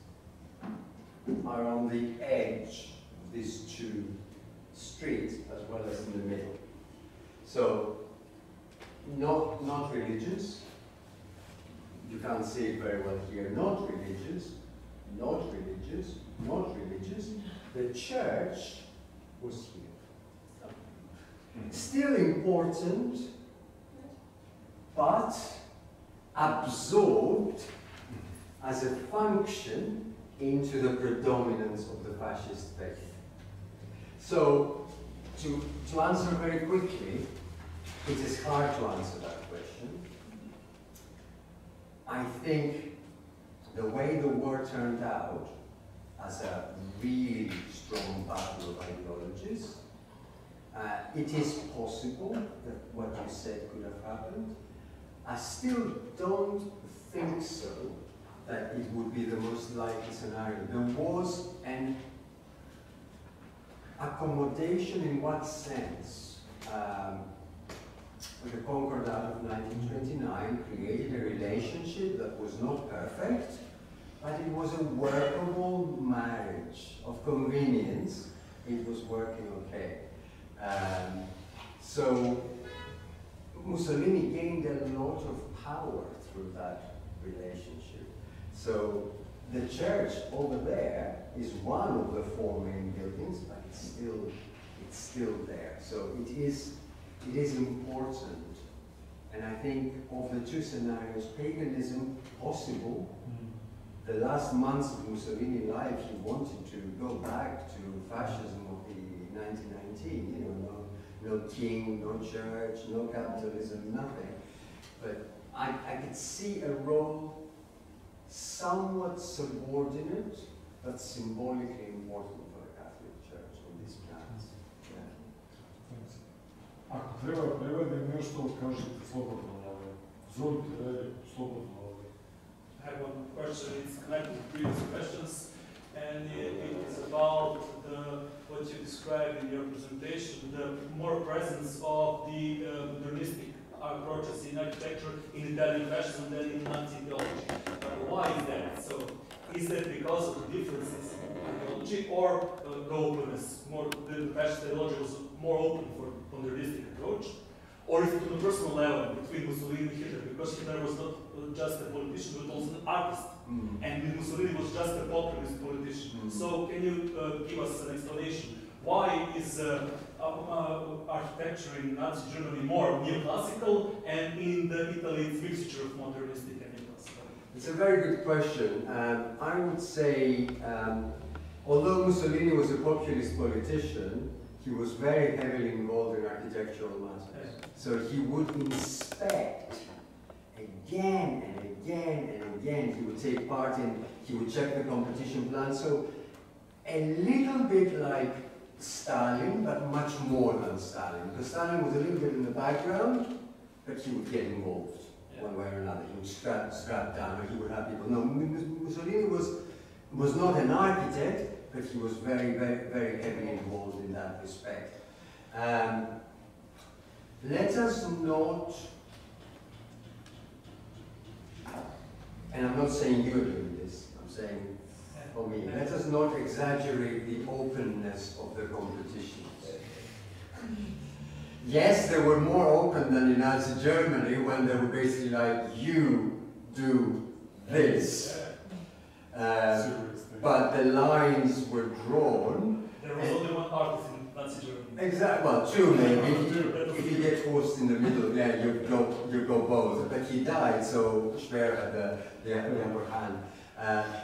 are on the edge of these 2 streets, as well as in the middle. So, not religious. You can't see it very well here. Not religious, not religious, not religious. The church was here. Still important, but absorbed as a function into the predominance of the fascist faith. So, to answer very quickly, it is hard to answer that question. I think the way the war turned out, as a really strong battle of ideologies, it is possible that what you said could have happened. I still don't think so, that it would be the most likely scenario. There was an accommodation in what sense? The Concordat of 1929 created a relationship that was not perfect, but it was a workable marriage of convenience. It was working okay. So Mussolini gained a lot of power through that relationship. So the church over there is one of the 4 main buildings, but it's still there. So it is important. And I think of the 2 scenarios, paganism possible. The last months of Mussolini's life, he wanted to go back to fascism of the 1919, you know, no king, no church, no capitalism, nothing. But I could see a role somewhat subordinate, but symbolically important for the Catholic Church on these plans. Yeah. Ako treba prevedem nešto, kažete slobodno. Izvolite, slobodno. I have one question. It's connected to previous questions, and it is about what you described in your presentation, the more presence of the modernistic approaches in architecture in Italian fascism than in Nazi ideology. Why is that? So, is that because of the differences in ideology, or the openness? The fascist ideology was more open for modernistic approach, or is it on a personal level between Mussolini and Hitler? Because Hitler was not just a politician, but also an artist. And Mussolini was just a populist politician. So can you give us an explanation? Why is architecture in Nazi Germany more neoclassical, and in Italy it's mixture of modernistic and neoclassical? It's a very good question. I would say, although Mussolini was a populist politician, he was very heavily involved in architectural matters. So he would inspect again and again and again. He would take part in, he would check the competition plan. So a little bit like Stalin, but much more than Stalin. Because Stalin was a little bit in the background, but he would get involved one way or another. He would strap down, or he would have people. No, Mussolini was not an architect, but he was very, very, very heavily involved in that respect. Let us not, and I'm not saying you're doing this, I'm saying for me, let us not exaggerate the openness of the competitions. yes, they were more open than in Nazi Germany when they were basically like, you do this. But the lines were drawn. There was only one artist in Nazi Germany. Exactly. Well, two maybe. If you get forced in the middle, yeah, you go both. But he died, so Speer had the upper hand.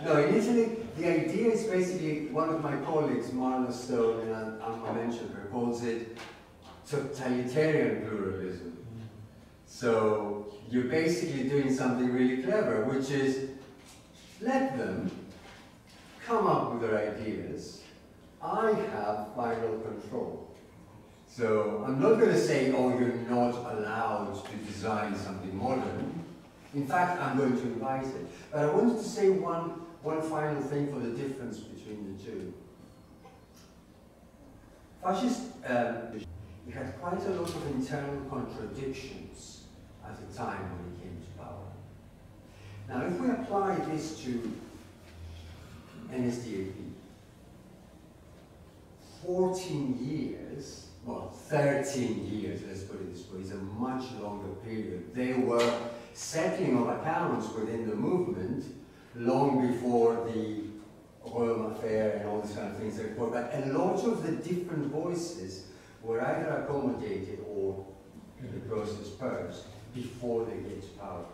No, in Italy, the idea is basically, one of my colleagues, Marla Stone, and I mentioned her, calls it totalitarian pluralism. So you're basically doing something really clever, which is let them come up with their ideas. I have final control. So I'm not going to say, oh, you're not allowed to design something modern. In fact, I'm going to invite it. But I wanted to say one final thing for the difference between the two. Fascist, he had quite a lot of internal contradictions at the time when he came to power. Now, if we apply this to NSDAP, 14 years, well, 13 years, let's put it this way, is a much longer period. They were settling of accounts within the movement long before the Rome affair and all these kind of things. But a lot of the different voices were either accommodated or in the process purged before they get to power.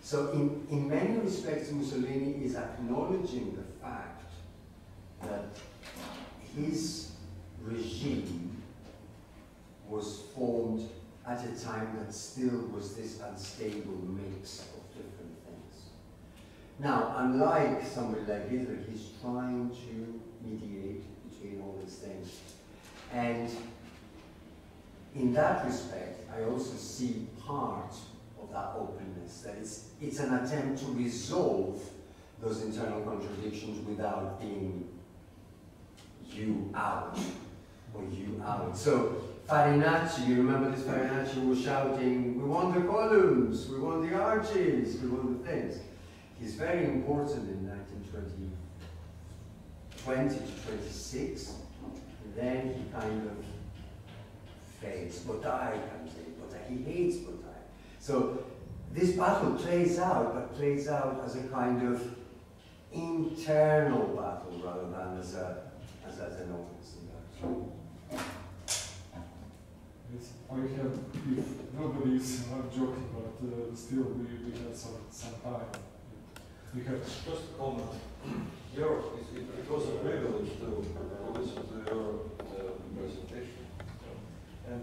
So in many respects, Mussolini is acknowledging the fact that his regime was formed at a time that still was this unstable mix of different things. Now, unlike somebody like Hitler, he's trying to mediate between all these things. And in that respect, I also see part of that openness, that it's an attempt to resolve those internal contradictions without being you out or you out. So Farinacci, you remember this Farinacci was shouting, we want the columns, we want the arches, we want the things. He's very important in 1920 to 26, and then he kind of fades. Bottai comes in, Bottai, he hates Bottai. So this battle plays out, but plays out as a kind of internal battle rather than as an open. Yes, I have, if nobody is not joking, but still we have some time. We have just a comment. It was a privilege to listen to your presentation. And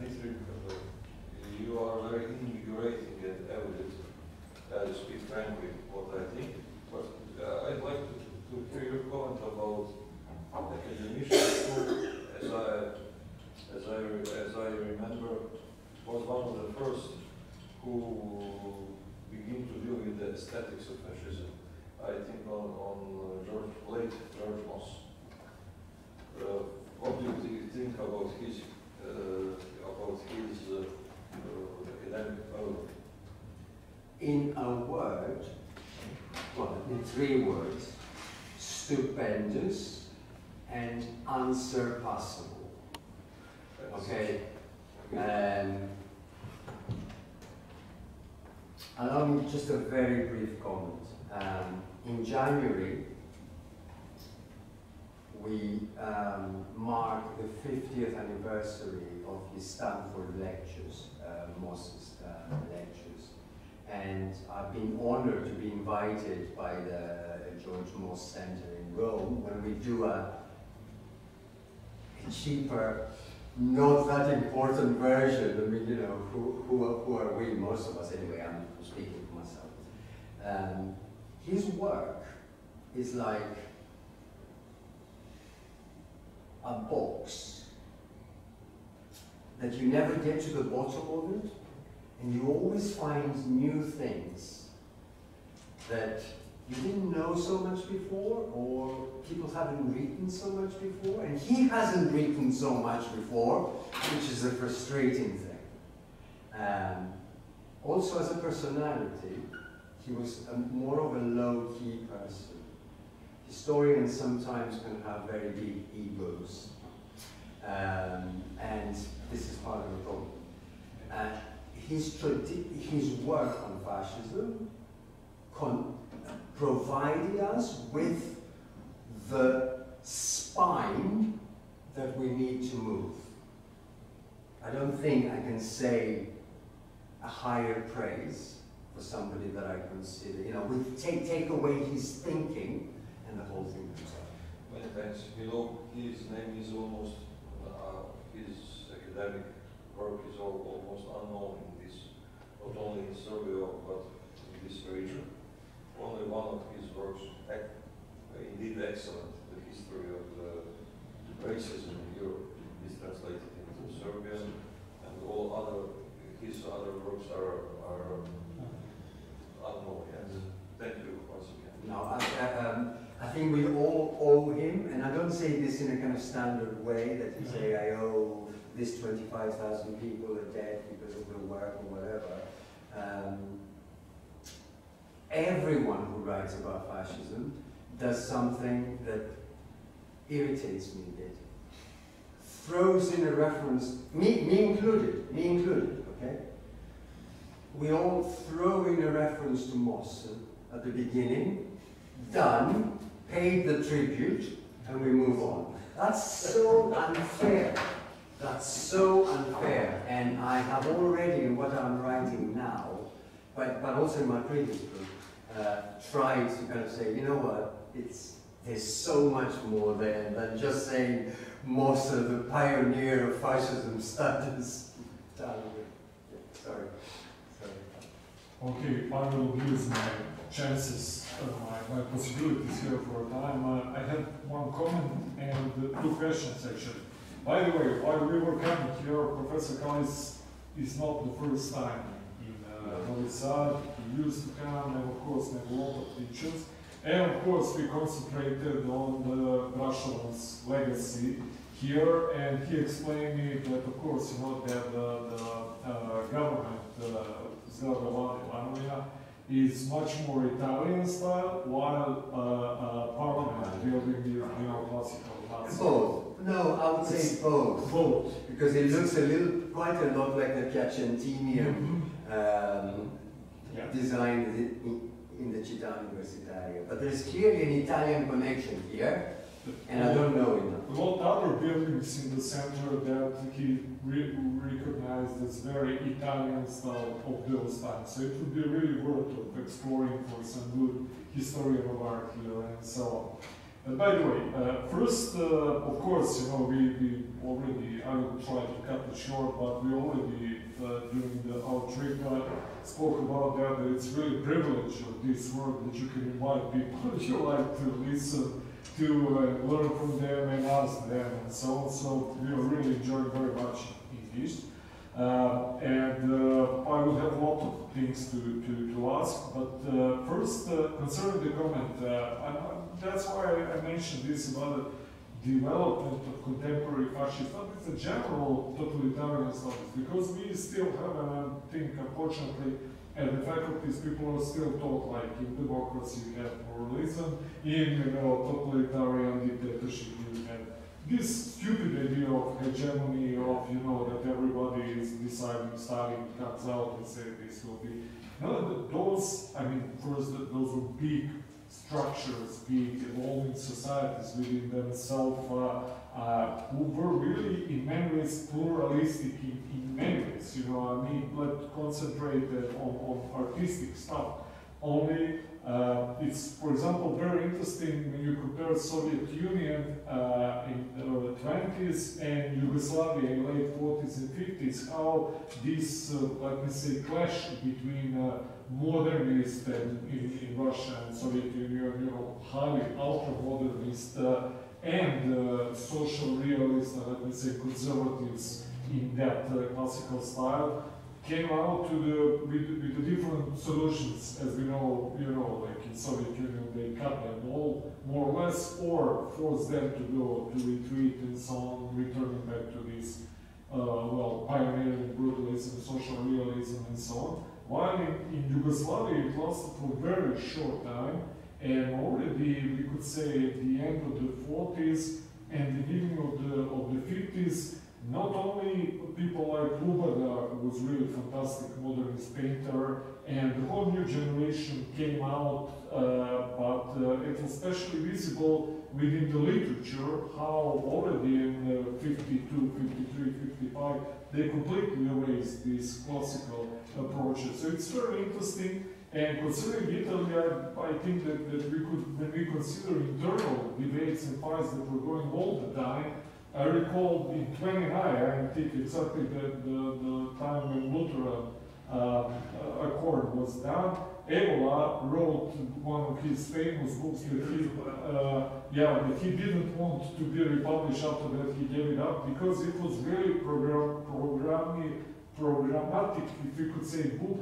you are very invigorating and evident to speak frankly what I think. But I'd like to hear your comment about academicians who, as I remember, was one of the first who began to deal with the aesthetics of fascism. I think on late George Moss. What do you think about his academic outlook? In a word, well, in 3 words, stupendous and unsurpassable. Okay. Allow me just a very brief comment. In January, we mark the 50th anniversary of his Stanford lectures, Moss's lectures. And I've been honored to be invited by the George Moss Center in Rome when we do a cheaper, not that important version. I mean, you know, who are we? Most of us, anyway. I'm speaking for myself. His work is like a box that you never get to the bottom of it, and you always find new things that you didn't know so much before, or people haven't written so much before, and he hasn't written so much before, which is a frustrating thing. Also, as a personality, he was more of a low-key person. Historians sometimes can have very big egos, and this is part of the problem. his work on fascism provided us with the spine that we need to move. I don't think I can say a higher praise for somebody that I consider, you know, take away his thinking and the whole thing comes out. Many thanks. You know, his name is almost, his academic work is almost unknown in this, not only in Serbia, but in this region. Only one of his works, indeed excellent, the history of the racism in Europe, is translated into Serbian, and all his other works are unknown, yes. Thank you once again. No, I think we all owe him, and I don't say this in a kind of standard way that you say I owe this 25,000 people are dead because of the work or whatever. Everyone who writes about fascism does something that irritates me a bit. Throws in a reference, me included, okay? We all throw in a reference to Mosse at the beginning, done, paid the tribute, and we move on. That's so unfair. That's so unfair. And I have already, in what I'm writing now, but also in my previous book, tried to kind of say, you know what, there's so much more there than just saying Mosse, the pioneer of fascism, studies. Sorry. Okay, I will use my chances, my possibilities here for a time. I had one comment and two questions actually. By the way, while we were coming here, Professor Kali's is not the first time in Novi Sad. He used to come, and of course made a lot of teachers. And of course we concentrated on the Brašov's legacy here, and he explained me that of course, you know, that the government, Zgrada Vlade Ivanovića, is much more Italian style, while parliament building is, you know, classical Nazi. Both. No, I would say both. Both. Because it looks quite a lot like the Piacentinian design in the Città Universitaria. But there's clearly an Italian connection here, and I don't know enough. A lot of other buildings in the center that he recognized as very Italian style of those times. So it would be really worth of exploring for some good historian of art here and so on. By the way, first, of course, you know, we already, I will try to cut it short, but we already, during our trip, spoke about that it's really a privilege of this work that you can invite people that you like to listen to, learn from them and ask them and so on. So we are really enjoying very much English. I will have a lot of things to ask, but first, concerning the comment, that's why I mentioned this about the development of contemporary fascist studies, it's a general totalitarian studies, because we still have, and I think unfortunately at the faculties people are still taught like in democracy you have pluralism, in, you know, totalitarian dictatorship you have this stupid idea of hegemony, of, you know, that everybody is deciding, Stalin comes out and says this will be. No, those, I mean, first, those were big structures, big evolving societies within themselves, who were really, in many ways, pluralistic in many ways. You know, I mean, let's concentrate on artistic stuff. Only, it's, for example, very interesting when you compare Soviet Union in the 20s and Yugoslavia in late 40s and 50s, how this, let me say, clash between modernist in Russia and Soviet Union, you know, highly ultra-modernist and social realists, let me say, conservatives in that classical style, came out with the different solutions. As we know, you know, like in Soviet Union, they cut them all, more or less, or forced them to go to retreat and so on, returning back to this, well, pioneering brutalism, social realism, and so on. While in Yugoslavia, it lasted for a very short time, and already, we could say, at the end of the 40s and the beginning of the 50s, not only people like Lubada, who was really fantastic modernist painter, and the whole new generation came out, but it was especially visible within the literature, how already in 52, 53, 55, they completely erased these classical approaches. So it's very interesting, and considering Italy, I think that we could, when we consider internal debates and fights that were going all the time, I recall in 29, I think exactly the time when Lutheran Accord was done, Evola wrote one of his famous books that he didn't want to be republished. After that he gave it up because it was really programmatic, if you could say, book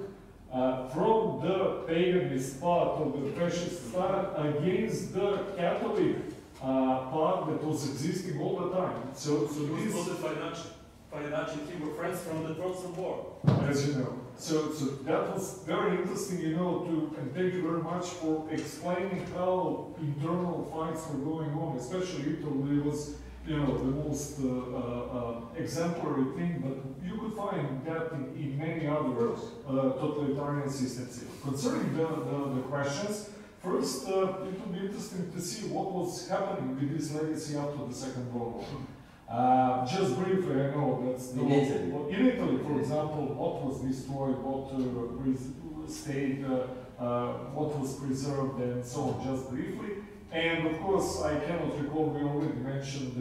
from the paganist part of the fascist side against the Catholic part that was existing all the time. So this was the financial team were friends from the Trojan War. As you know. So that was very interesting, you know, and thank you very much for explaining how internal fights were going on, especially Italy was, you know, the most exemplary thing, but you could find that in many other totalitarian systems. Concerning the questions, first, it would be interesting to see what was happening with this legacy after the Second World War. Just briefly, I know that's in Italy. In Italy, for example, what was destroyed, what stayed, what was preserved, and so on. Just briefly, and of course, I cannot recall. We already mentioned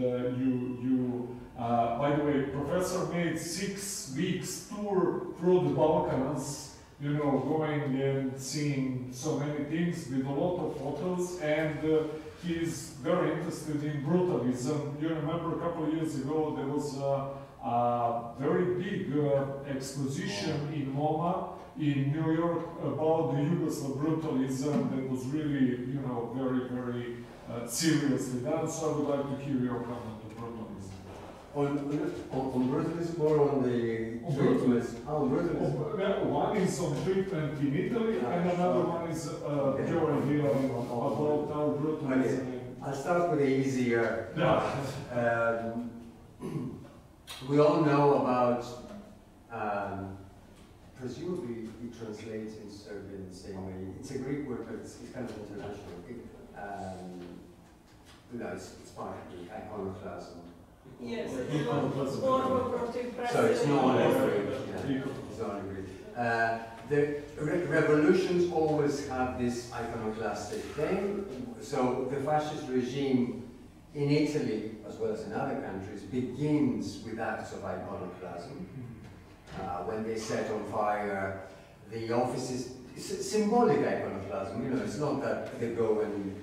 by the way, professor made 6 weeks tour through the Balkans. You know, going and seeing so many things with a lot of photos, and he's very interested in brutalism. You remember a couple of years ago there was a very big exposition in MoMA in New York about the Yugoslav brutalism that was really, you know, very, very seriously done. So I would like to hear your comment on brutalism. On brutalism or on the treatment? Oh, brutalism. One is on treatment in Italy, and another one is your idea about how brutalism. I'll start with the easier part. We all know about, presumably it translates in Serbian the same way. It's a Greek word, but it's kind of international. No, it's part of the iconoclasm. Yes, so it's not Greek. The revolutions always have this iconoclastic thing. So the fascist regime in Italy, as well as in other countries, begins with acts of iconoclasm. When they set on fire the offices, it's symbolic iconoclasm. You know, it's not that they go and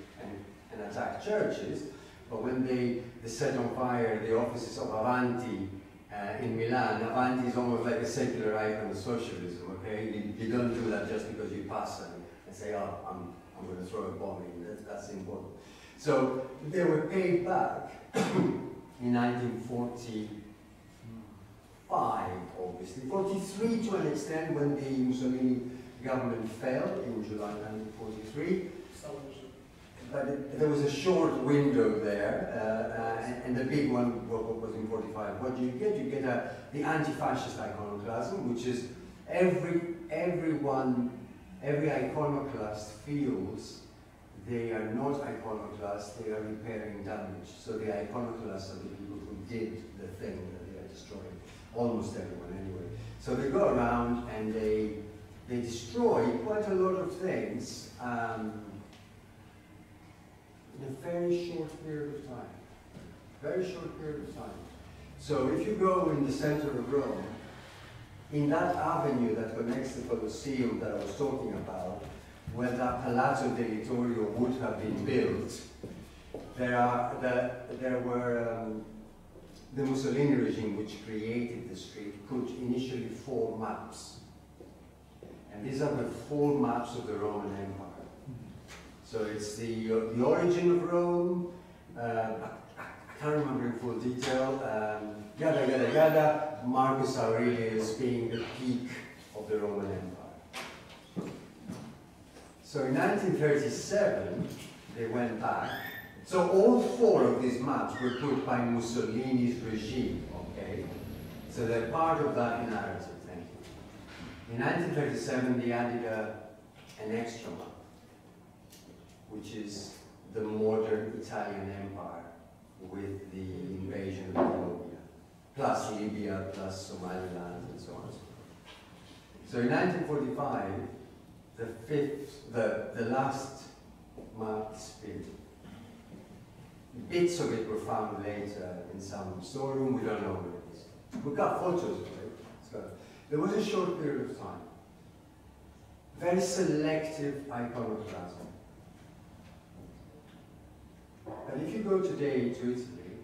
attack churches, but when they set on fire the offices of Avanti in Milan. Avanti is almost like a secular icon of socialism, okay? You don't do that just because you pass and say, oh, I'm going to throw a bomb in. That's important. So they were paid back in 1945, obviously. 43 to an extent when the Mussolini government fell in July 1943. But there was a short window there, and the big one was in 45. What do you get? You get the anti-fascist iconoclasm, which is every iconoclast feels they are not iconoclasts, they are repairing damage. So the iconoclasts are the people who did the thing that they are destroying. Almost everyone, anyway. So they go around and they destroy quite a lot of things in a very short period of time. Very short period of time. So if you go in the center of Rome, in that avenue that connects the Colosseum that I was talking about, where that Palazzo del Littorio would have been built, the Mussolini regime, which created the street, put initially 4 maps. And these are the 4 maps of the Roman Empire. So it's the origin of Rome, I can't remember in full detail, yada yada yada, Marcus Aurelius being the peak of the Roman Empire. So in 1937, they went back. So all 4 of these maps were put by Mussolini's regime, okay? So they're part of that narrative, thank you. In 1937, they added an extra one, which is the modern Italian empire with the invasion of Ethiopia, plus Libya, plus Somaliland, and so on and so forth. So in 1945, the last Marx building, bits of it were found later in some storeroom, we don't know where it is. We got photos of it. There was a short period of time, very selective iconoclasm. And if you go today to Italy,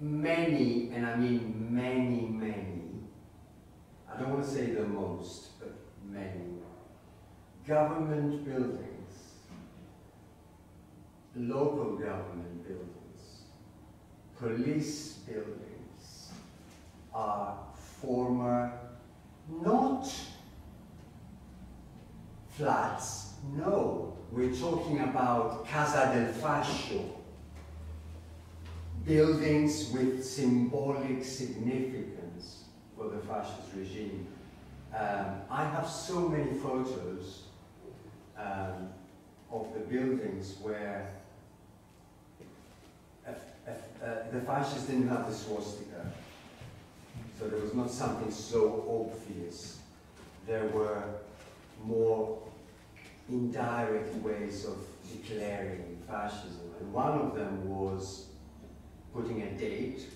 many, and I mean many, I don't want to say the most, but many, government buildings, local government buildings, police buildings are former, not flats, no, we're talking about Casa del Fascio, buildings with symbolic significance for the fascist regime. I have so many photos of the buildings where the fascists didn't have the swastika, so there was not something so obvious. There were more indirect ways of declaring fascism, and one of them was putting a date.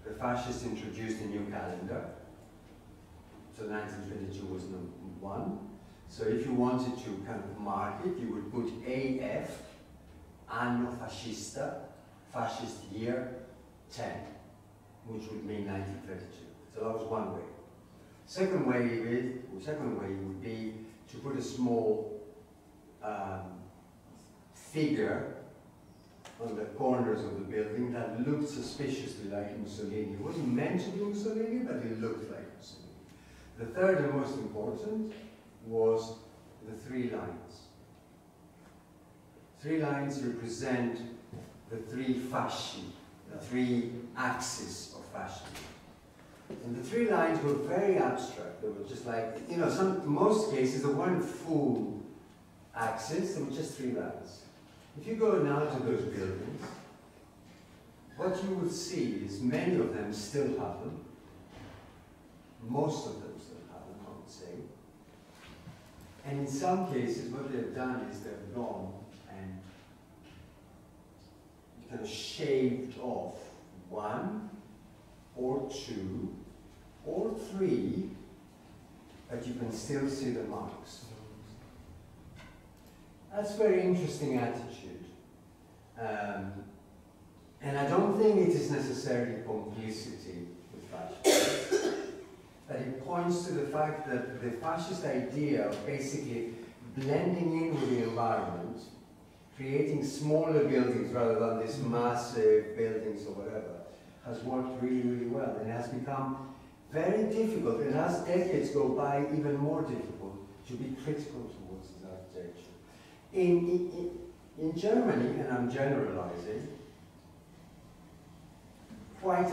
The fascists introduced a new calendar, so 1922 was number 1. So if you wanted to kind of mark it, you would put AF, Anno Fascista, fascist year 10, which would mean 1932. So that was one way. Second way would be to put a small figure on the corners of the building that looked suspiciously like Mussolini. It wasn't meant to be Mussolini, but it looked like Mussolini. The third and most important was the 3 lines. 3 lines represent the 3 fasci, the 3 axes of fascism. And the 3 lines were very abstract. They were just like, you know, in most cases, there weren't full axes, there were just 3 lines. If you go now to those buildings, what you will see is many of them still have them. Most of them still have them, I would say. And in some cases, what they've done is they've gone and kind of shaved off 1 or 2 or 3, but you can still see the marks. That's a very interesting attitude. And I don't think it is necessarily complicity with fascism, but it points to the fact that the fascist idea of basically blending in with the environment, creating smaller buildings rather than these massive buildings or whatever, has worked really, really well, and has become very difficult, and as decades go by, even more difficult to be critical towards this architecture. In Germany, and I'm generalizing, quite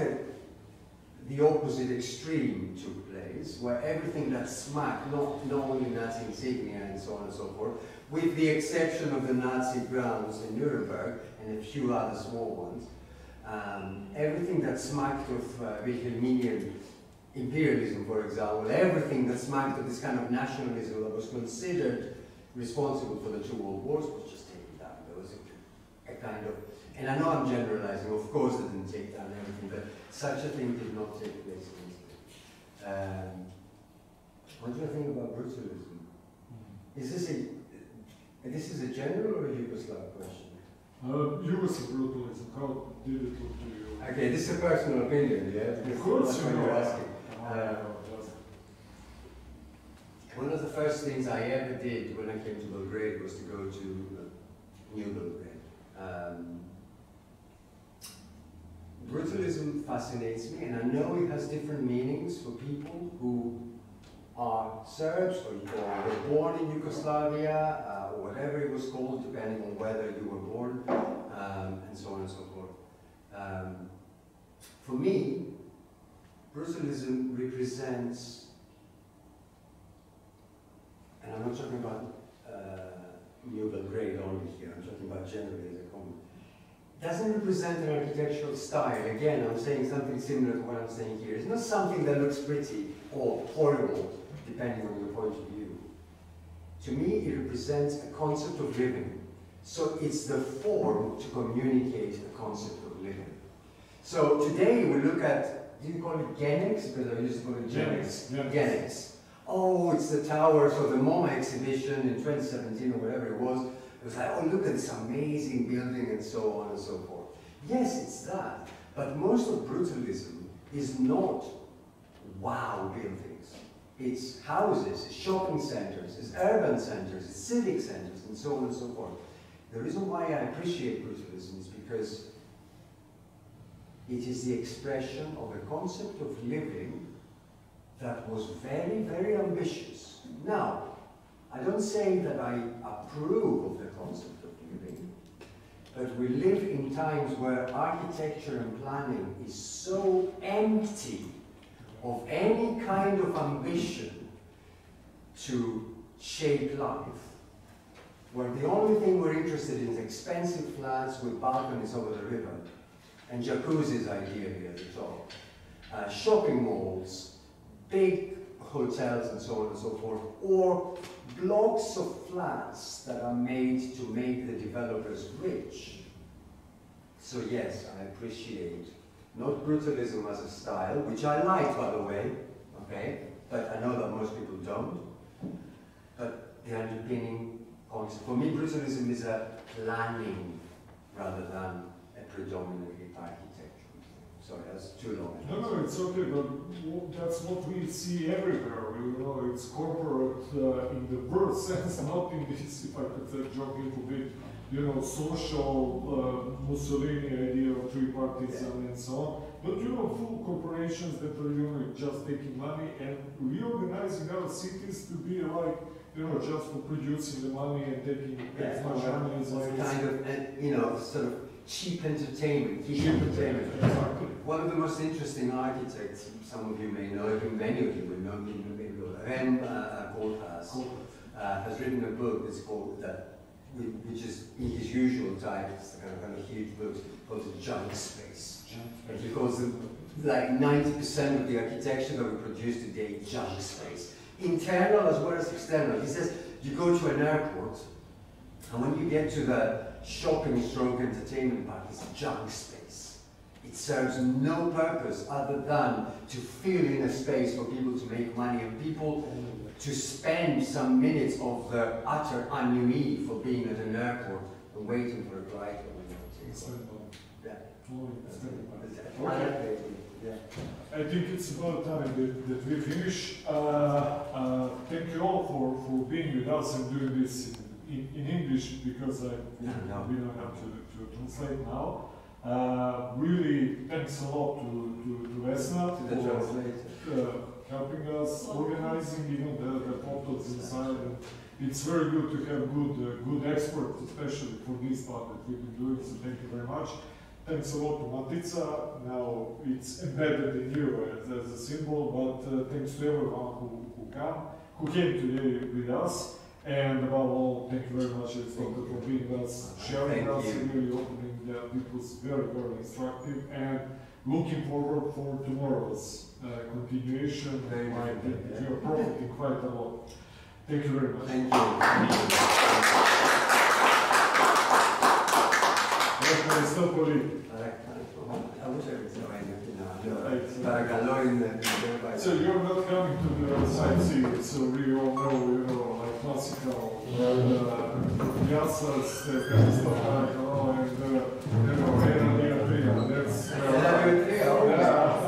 the opposite extreme took place, where everything that smacked, not only Nazi insignia and so on and so forth, with the exception of the Nazi grounds in Nuremberg and a few other small ones, everything that smacked of Wilhelminian imperialism, for example, everything that smacked of this kind of nationalism that was considered responsible for the 2 world wars was just taken down. There was a kind of, and I know I'm generalizing, of course they didn't take down everything, but such a thing did not take place in Italy. What do you think about brutalism? Is this a general or a Yugoslav question? Yugoslav brutalism, how did it look to you? Okay, this is a personal opinion, yeah? Of course, that's what you're asking. One of the first things I ever did when I came to Belgrade was to go to New Belgrade. Brutalism fascinates me, and I know it has different meanings for people who are Serbs or were born in Yugoslavia, or whatever it was called, depending on whether you were born, and so on and so forth. For me, brutalism represents, and I'm not talking about New Belgrade only here, I'm talking about generally as a common, doesn't represent an architectural style. Again, I'm saying something similar to what I'm saying here. It's not something that looks pretty or horrible, depending on your point of view. To me, it represents a concept of living. So it's the form to communicate a concept of living. So today we look at, do you call it Genex? Because I used to call it Genex. Genex. Oh, it's the towers of the MoMA exhibition in 2017 or whatever it was. It was like, oh, look at this amazing building and so on and so forth. Yes, it's that. But most of brutalism is not wow buildings. It's houses, it's shopping centers, it's urban centers, it's civic centers, and so on and so forth. The reason why I appreciate brutalism is because it is the expression of a concept of living that was very, very ambitious. Now, I don't say that I approve of the concept of living, but we live in times where architecture and planning is so empty of any kind of ambition to shape life, where the only thing we're interested in is expensive flats with balconies over the river, and jacuzzis ideally at the top, shopping malls, big hotels and so on and so forth, or blocks of flats that are made to make the developers rich. So yes, I appreciate not brutalism as a style, which I like, by the way, okay, but I know that most people don't, but the underpinning concept. For me, brutalism is a planning rather than a predominantly architectural. Sorry, that's too long. No, it's okay, but that's what we see everywhere. You know, it's corporate in the broad sense, not in this, if I could joke a little bit, you know, social Mussolini idea of tripartism and so on. But you know, full corporations that are, you know, just taking money and reorganizing our cities to be like, you know, just for producing the money and taking as much money as it's kind of, you know, sort of cheap entertainment. Cheap entertainment. Exactly. One of the most interesting architects, some of you may know him, many of you will know him, maybe Rem Koolhaas, has written a book that's called, which is in his usual type, it's kind of huge book, called The Junk Space. Because like 90% of the architecture that we produce today is junk space. Internal as well as external. He says, you go to an airport, and when you get to the shopping stroke entertainment park, it's junk space. It serves no purpose other than to fill in a space for people to make money and people to spend some minutes of the utter ennui for being at an airport and waiting for a flight. I think it's about time that we finish. Thank you all for being with us and doing this in English, because we don't have to translate now. Really, thanks a lot to Vesna for helping us, organizing even the photos inside. And it's very good to have good experts, especially for this part that we've been doing, so thank you very much. Thanks a lot to Matica. Now it's embedded in you as a symbol, but thanks to everyone who came today with us. And above all, thank you very much, Aristóteles, for being with us, sharing us, really opening that. It was very, very instructive, and looking forward for tomorrow's continuation. You are profiting quite a lot. Thank you very much. Thank you. Aristoteli. I wish I was So you're not coming to the sightseeing, so we all know, you know, like classical piazzas, kind of stuff like, and you know,